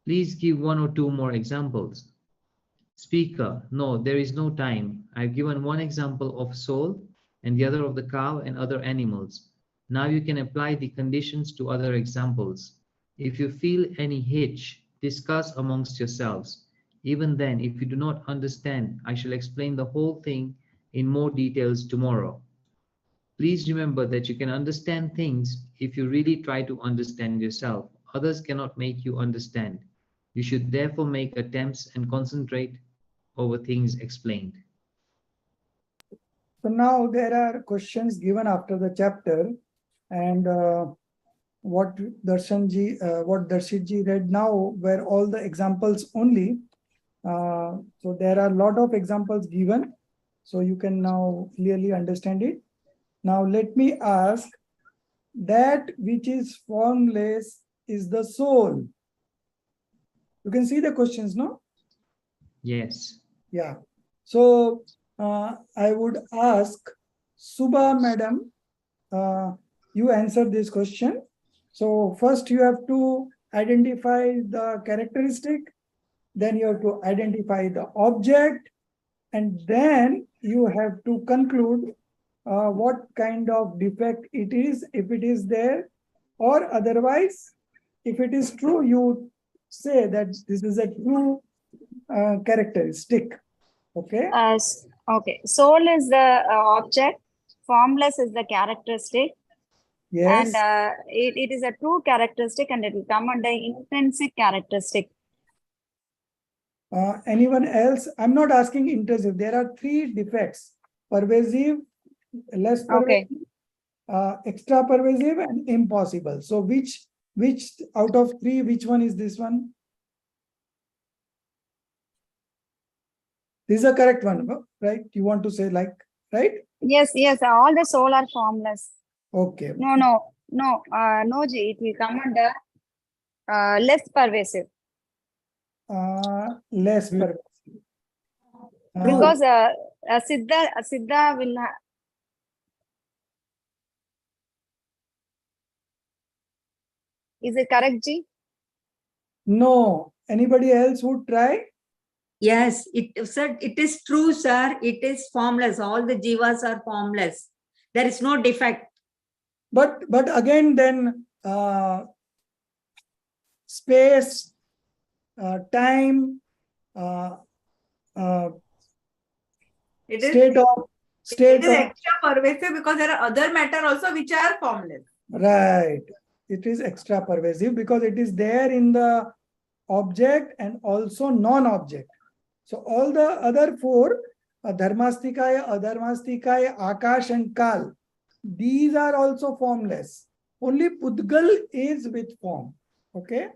please give one or two more examples. Speaker, no, there is no time. I've given one example of soul and the other of the cow and other animals. Now you can apply the conditions to other examples. If you feel any hitch, discuss amongst yourselves. Even then, if you do not understand, I shall explain the whole thing in more details tomorrow. Please remember that you can understand things if you really try to understand yourself. Others cannot make you understand. You should therefore make attempts and concentrate over things explained. So now there are questions given after the chapter, and what Darshitji read now were all the examples only. So there are a lot of examples given, so you can now clearly understand it. Now let me ask, that which is formless is the soul. You can see the questions, no? Yes. Yeah. So I would ask Subha madam, you answer this question. So first you have to identify the characteristic, then you have to identify the object, and then you have to conclude what kind of defect it is, if it is there, or otherwise, if it is true, you say that this is a true characteristic. Okay. Okay. Soul is the object. Formless is the characteristic. Yes. And it is a true characteristic, and it will come under intrinsic characteristic. Anyone else? I'm not asking intrusive. There are three defects: pervasive, less pervasive, extra pervasive, and impossible. So which out of three, which one is this one? This is a correct one, right? You want to say like, right? Yes, all the soul are formless. Okay. No, Ji, it will come under less pervasive. Less pervasive. Because Siddha will have. Is it correct, Ji? No. Anybody else would try? Yes, sir, it is true, sir. It is formless. All the jivas are formless. There is no defect. But again, then space, time, It state of extra pervasive because there are other matter also which are formless. Right. It is extra pervasive because it is there in the object and also non-object. So all the other four, Dharmastikaya, Adharmastikaya, Akash and Kal, these are also formless. Only Pudgal is with form. Okay.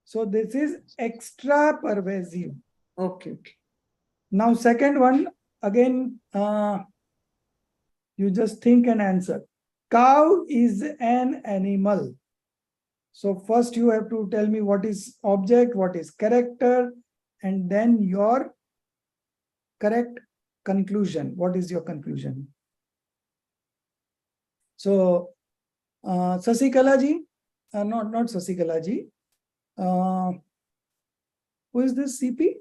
So this is extra pervasive. Okay. Now second one, again, you just think and answer. Cow is an animal. So first you have to tell me what is object, what is character, and then your correct conclusion. What is your conclusion? So, Sasikala ji, not Sasikala ji. Who is this CP?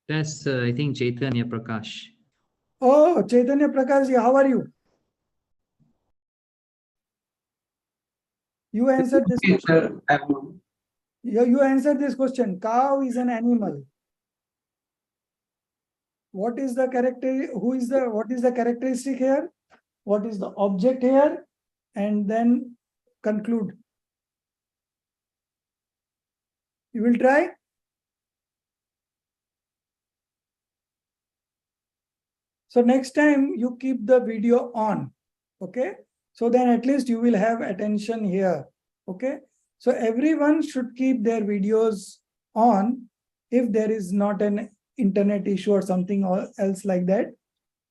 That's, I think, Chaitanya Prakash. Oh, Chaitanya Prakash ji, how are you? You answered this question. You answered this question. Cow is an animal. What is the character? What is the characteristic here? What is the object here? And then conclude. You will try? So next time you keep the video on. Okay. So then at least you will have attention here. Okay. So everyone should keep their videos on. If there is not an internet issue or something else like that,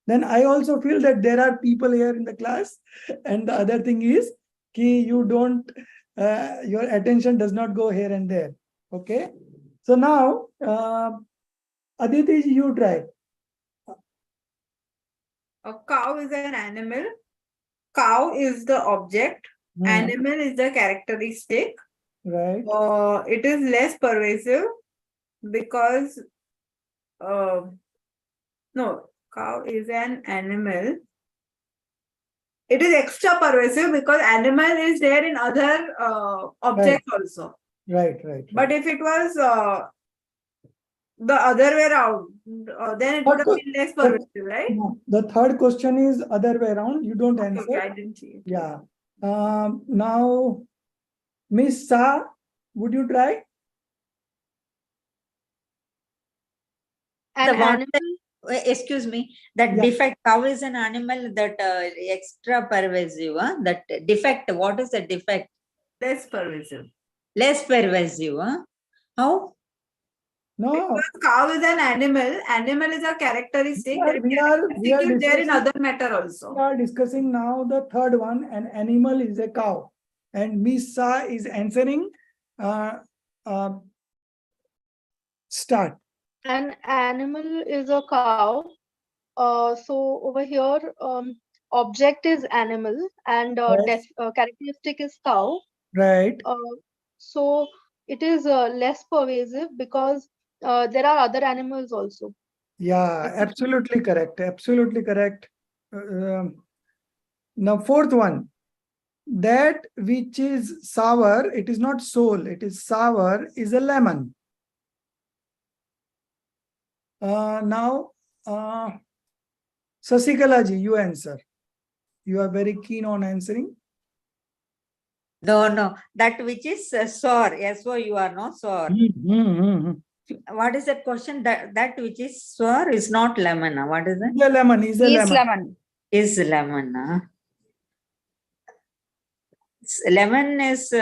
then I also feel that there are people here in the class. And the other thing is, you don't, your attention does not go here and there. Okay. So now, Aditi, you try. A cow is an animal. Cow is the object. Animal is the characteristic. Right. It is less pervasive because no, cow is an animal. It is extra pervasive because animal is there in other objects also. Right. But if it was the other way around, then it would have been less pervasive, right? No, the third question is other way around. You don't answer. Okay, I didn't see it. Yeah. Now, Miss Sa, would you try? An The one animal, excuse me, that Yeah. defect, cow is an animal that extra pervasive, that defect, what is the defect? Less pervasive. Less pervasive, How? No. Because cow is an animal. Animal is a characteristic that We are there in discussing- other matter also. We are discussing now the third one. An animal is a cow. And Miss Sa is answering. Start. an animal is a cow. So over here, object is animal and Yes. characteristic is cow. Right. So it is less pervasive because there are other animals also. Yeah, absolutely correct. Absolutely correct. Now, fourth one. That which is sour, it is not soul, it is sour, is a lemon. Now, Sasikala ji, you answer. You are very keen on answering. No, that which is sour. Yes, so you are not sour. What is that question? That which is sour is not lemon. What is it? Is a lemon, is a Is lemon. lemon. Is lemon. Lemon is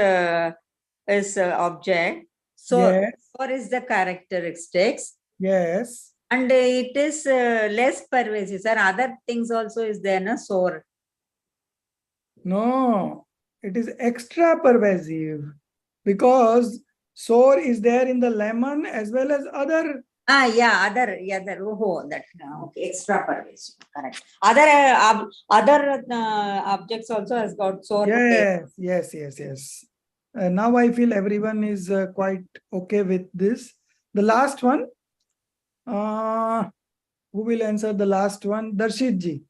object. So Yes. sour is the characteristics. Yes. And it is less pervasive. Sir, other things also is there, no? Sour. No, it is extra pervasive because sour is there in the lemon as well as other. Yeah, other, oh, that, okay, extra pervasive, correct. Other objects also has got sour taste. Yes. Now I feel everyone is quite okay with this. The last one. Who will answer the last one? Darshit ji.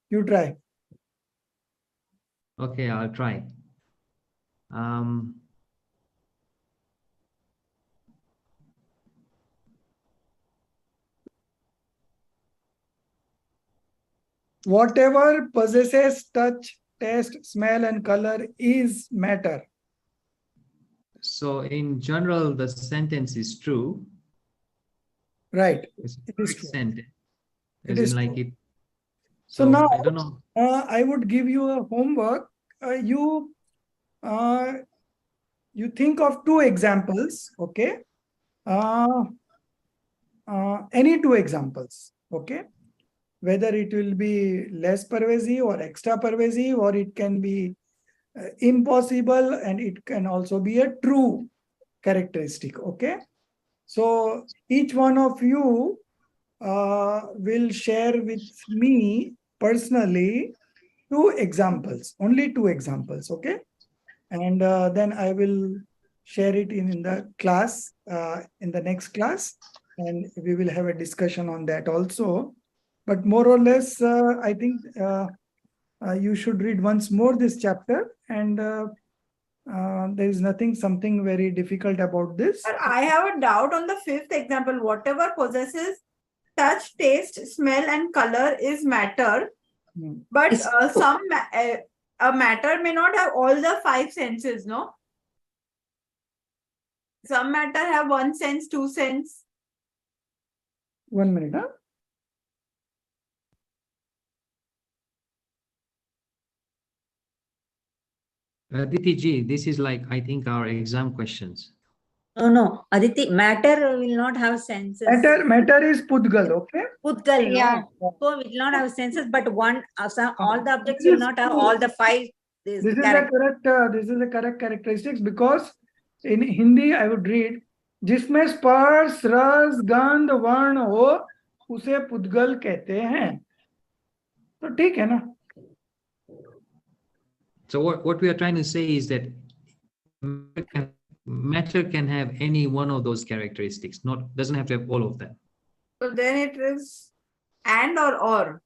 You try. Okay, I'll try. Whatever possesses touch, taste, smell, and color is matter. So in general, the sentence is true. Right. It's a It is correct true. sentence. It As is in like true. it. So now, I don't know. I would give you a homework. You think of two examples, okay? Any two examples, okay? Whether it will be less pervasive or extra pervasive, or it can be impossible, and it can also be a true characteristic, okay? So each one of you will share with me personally 2 examples, only 2 examples, okay? And then I will share it in the class, in the next class, and we will have a discussion on that also. But more or less, I think you should read once more this chapter, and there is something very difficult about this. But I have a doubt on the 5th example. Whatever possesses touch, taste, smell, and color is matter. But It's a matter may not have all the 5 senses, no? Some matter have 1 sense, 2 sense. 1 minute, huh? Aditi ji, this is like, I think, our exam questions. no, Aditi, matter will not have senses. Matter is Pudgal, okay? Pudgal, Yeah. no. So it will not have senses, but all the objects will not have all the 5. This is the correct characteristics, because in Hindi I would read, जिसमें स्पर्श रस गंध वर्ण हो उसे पुद्गल कहते हैं, तो ठीक है ना? So what we are trying to say is that matter can have any one of those characteristics, doesn't have to have all of them. So then it is and or.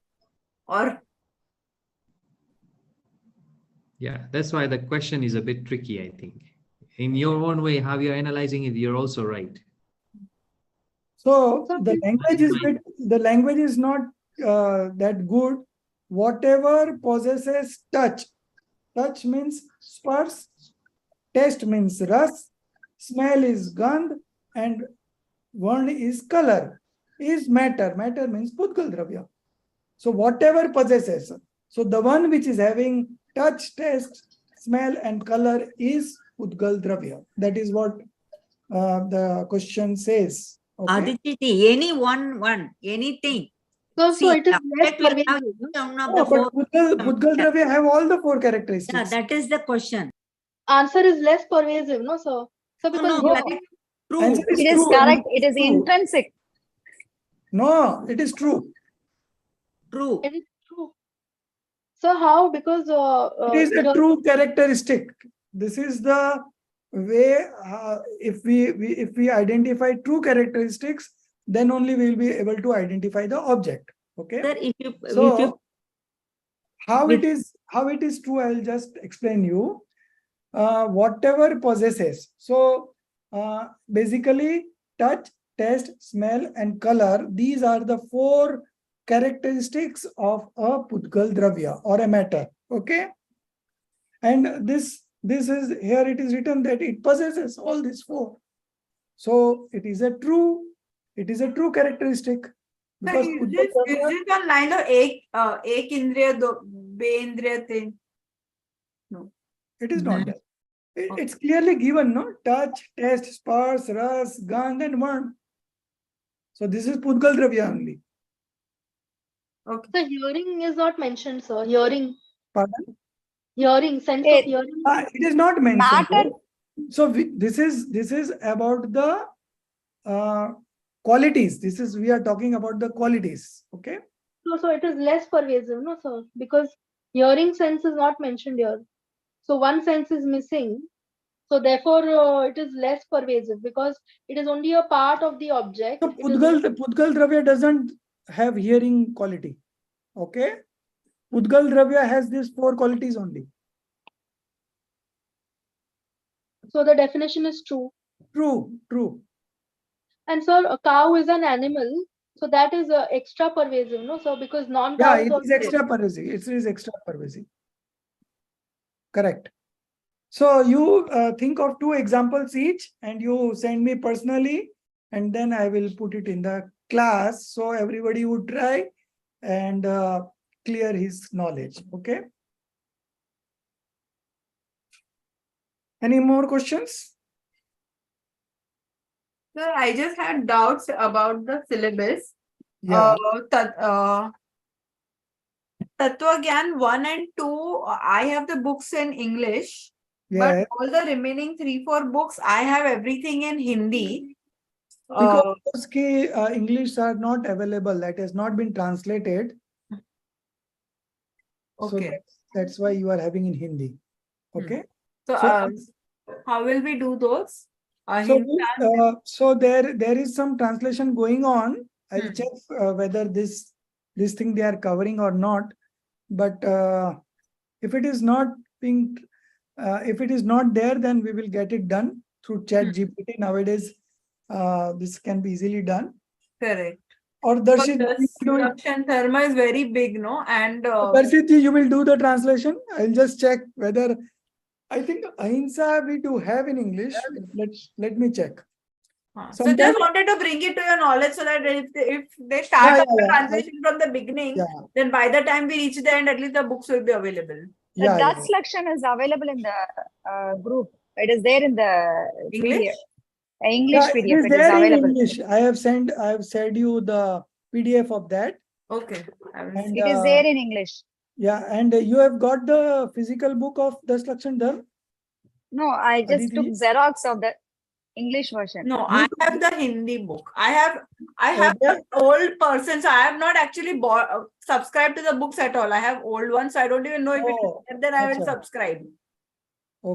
Yeah, that's why the question is a bit tricky, I think. In your own way, how you're analyzing it, you're also right. So the language is not that good. Whatever possesses touch means sparsh, taste means ras, smell is gandh, and varn is color, is matter. Matter means pudgal dravya. So whatever possesses, so the one which is having touch, taste, smell, and color is pudgal dravya. That is what the question says. Okay? Aditi, any one, anything. So See, it is less object will have pervasive. one of No, the but 4. pudgal dravya have all the 4 Yeah, characteristics. that is the question. Answer is less pervasive, no, sir? So because No, here- correct. True. Answer is It is true. correct. It is True. intrinsic. No, it is true. True. it is true. So how? Because It is a here- true characteristic. This is the way, if we identify true characteristics, then only we will be able to identify the object. Okay. Sir, if you So how with- it is true, I will just explain you. Whatever possesses. So basically touch, taste, smell, and color, these are the 4 characteristics of a pudgal dravya or a matter. Okay. And this is, here it is written that it possesses all these 4. So it is a true characteristic. But Because is pudgal dravya, this on line of ek indriya, be indriya thing? No. it is not that. It's clearly given, no? Touch, taste, sparsh, ras, gandh, and varn. So this is pudgal dravya only. Okay. the hearing is not mentioned, sir. Hearing, sense of It- hearing. It is not mentioned. Matter- So this is about the qualities. We are talking about the qualities. Okay. So it is less pervasive, no, sir? Because hearing sense is not mentioned here. So one sense is missing. So therefore, it is less pervasive because it is only a part of the object. So It is- pudgal dravya doesn't have hearing quality. Okay. Pudgal dravya has these 4 qualities only. so the definition is true. True. And sir, a cow is an animal. So that is extra pervasive, no? So because Yeah, non-cows it is extra pervasive. It is extra pervasive. Correct. So you think of 2 examples each and you send me personally, and then I will put it in the class. So everybody would try and clear his knowledge. Okay. Any more questions? Sir, I just had doubts about the syllabus. Yeah. Tattva Gyan 1 and 2, I have the books in English, Yeah. but all the remaining 3, 4 books, I have everything in Hindi. Because English are not available, that has not been translated. So Okay. that's why you are having in Hindi. Okay. So, So, how will we do those? so, Ahimsa, so there is some translation going on. I'll Hmm. check whether this thing they are covering or not. But if it is not being, if it is not there, then we will get it done through Chat GPT. Nowadays, this can be easily done. correct. Or Because Darshit, this you will do it. production therma is very big, no? And Darshit, you will do the translation. I'll just check whether I think Ahimsa we do have in English. Let me check. so Sometimes, just wanted to bring it to your knowledge so that if they start Yeah, off the yeah, translation from the beginning, yeah, then by the time we reach the end, at least the books will be available. The yeah, Dutch yeah. section is available in the group. It is there in the English? PDF. English Yeah, it PDF. is It is there in available. English. I have sent you the PDF of that. Okay. I will And see. It is there in English. yeah, and you have got the physical book of Das Lakshan Dharma? No, I just took Aditi? Xerox of the English version. No, You I took have the Hindi book. I have there? an old person, so I have not actually bought subscribed to the books at all. I have old ones, so I don't even know if it is Oh, there, then I will acha. subscribe.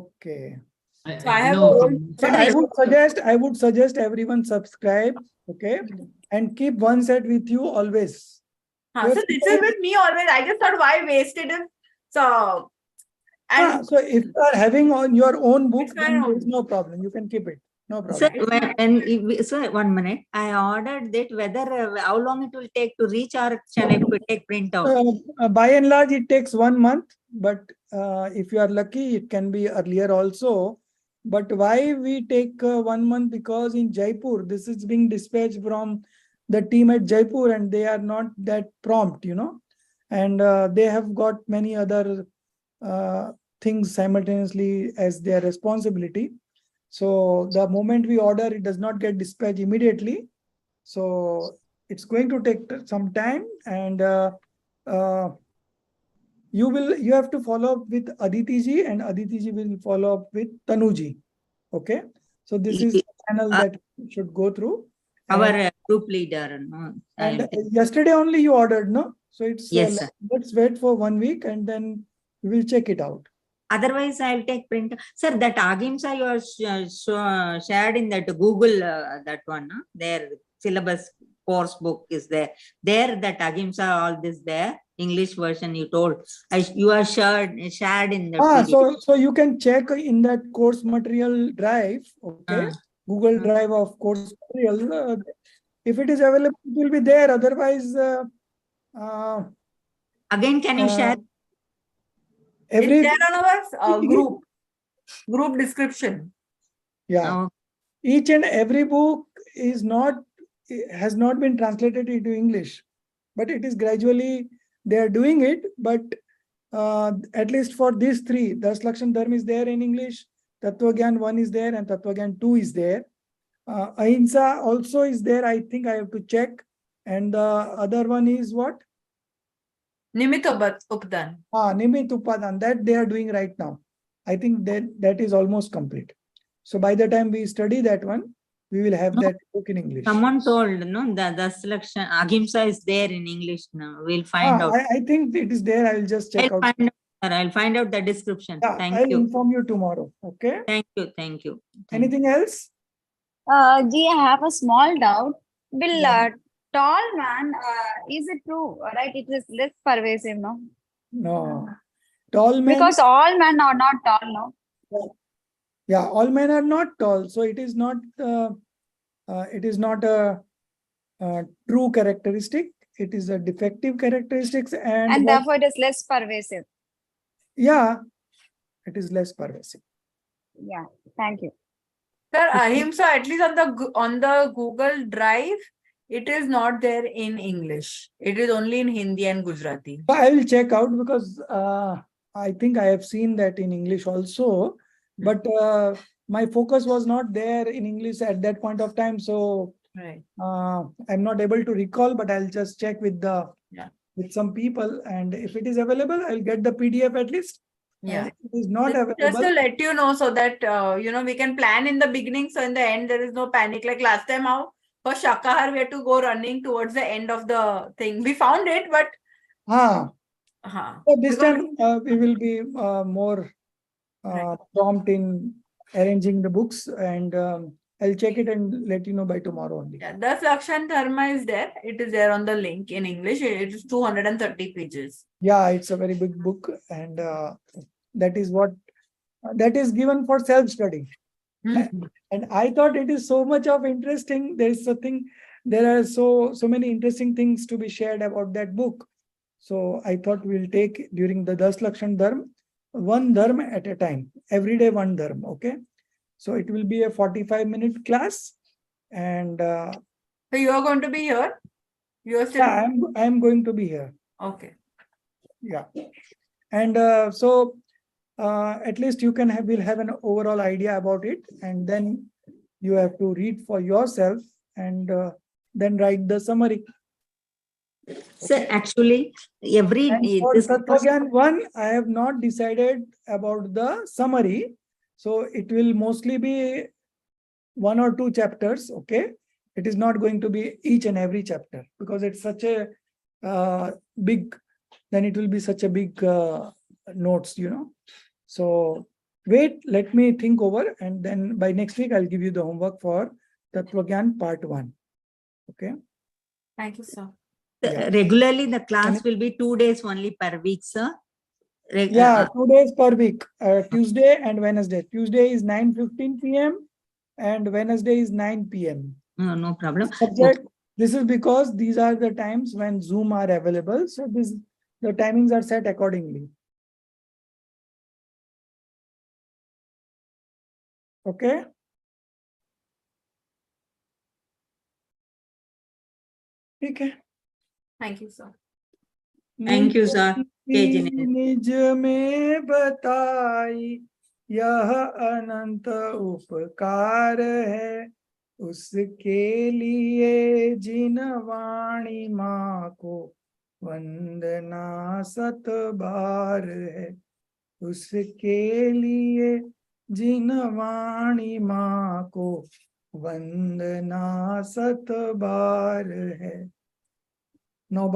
Okay. So I have No, old. So I would suggest everyone subscribe, okay, and keep one set with you always. So this is with me always. I just thought why waste it if so. And So if you are having on your own book, It's my then there is own. no problem. You can keep it. No So, problem. so 1 minute, I ordered that whether how long it will take to reach or shall I take print out? By and large, it takes 1 month, but if you are lucky, it can be earlier also. But why we take 1 month? Because in Jaipur, this is being dispatched from the team at Jaipur, and they are not that prompt, and they have got many other things simultaneously as their responsibility. So the moment we order, it does not get dispatched immediately. So it's going to take some time, and you have to follow up with Aditi ji, and Aditi ji will follow up with Tanu ji. Okay, so this is the channel that should go through. Our group leader. No, And yesterday only you ordered, no? So it's Yes, sir. let's wait for 1 week and then we will check it out. Otherwise, I'll take print. Sir, that Agimsa you are shared in that Google, that one, their syllabus course book is there. There, that Agimsa, all this there, English version you told. You are shared in the PDF. So you can check in that course material drive, okay? Google Drive of course material. If it is available, it will be there. Otherwise, again, can you share? it's there on our group description. Yeah. Oh. Each and every book has not been translated into English, but it is gradually they are doing it. But at least for these three, Das Lakshan Dharma is there in English, Tattvagyan 1 is there, and Tattvagyan 2 is there. Ahimsa also is there. I think I have to check. And the other one is what? Nimit Upadan. Nimit Upadan. That they are doing right now. I think that is almost complete. So by the time we study that one, we will have that book in English. Someone told, no, the selection Agimsa is there in English now. We'll find out. I think it is there. I will just check out. I'll find out the description. Yeah, Thank you. I'll inform you tomorrow. Okay. Thank you. Anything else? Ji, I have a small doubt. Will tall man, is it true? Right? It is less pervasive, no? No. Tall men. Because all men are not tall, no? Yeah, all men are not tall. So it is not a true characteristic. It is a defective characteristics, and therefore it is less pervasive. Yeah, it is less pervasive. Yeah, thank you. Sir, Ahimsa, at least on the Google Drive, it is not there in English. It is only in Hindi and Gujarati. I will check out because I think I have seen that in English also, but my focus was not there in English at that point of time. So I'm not able to recall, but I'll just check with with some people, and if it is available, I'll get the PDF at least. Yeah, if it is not available. Just to let you know, so that we can plan in the beginning. So in the end, there is no panic. Like last time, how For Shakahar, we had to go running towards the end of the thing. We found it, but So this because- time we will be more prompt in arranging the books, and I'll check it and let you know by tomorrow only. yeah, Das Lakshan Dharma is there. It is there on the link in English. It is 230 pages. Yeah, it's a very big book, and that is what that is given for self-study. And I thought it is so much of interesting. There is something. There are so many interesting things to be shared about that book. So I thought we'll take during the Das Lakshan Dharma, one dharma at a time. Every day one dharma. Okay. So it will be a 45-minute class, and So you are going to be here. You are still yeah, I'm going to be here. okay. Yeah, and so at least you will have an overall idea about it, and then you have to read for yourself, and then write the summary. So actually, every And for this was, Tattwagyan 1, I have not decided about the summary. So it will mostly be 1 or 2 chapters. Okay. It is not going to be each and every chapter, because it's such a big, then it will be such a big notes, So wait, let me think over, and then by next week, I'll give you the homework for Tattwagyan part 1. Okay. Thank you, sir. Yeah. regularly the class will be 2 days only per week, sir. Yeah, 2 days per week, Tuesday and Wednesday. Tuesday is 9:15 p.m. and Wednesday is 9 p.m. No problem. Subject, this is because these are the times when Zoom are available. So the timings are set accordingly. Okay. Okay. Thank you, sir. Thank you, sir. निज में बताई यह अनंत उपकार है, उसके लिए जिन वाणी माँ को वंदना 7 बार है, उसके लिए जिन वाणी माँ को वंदना 7 बार है। 9 बार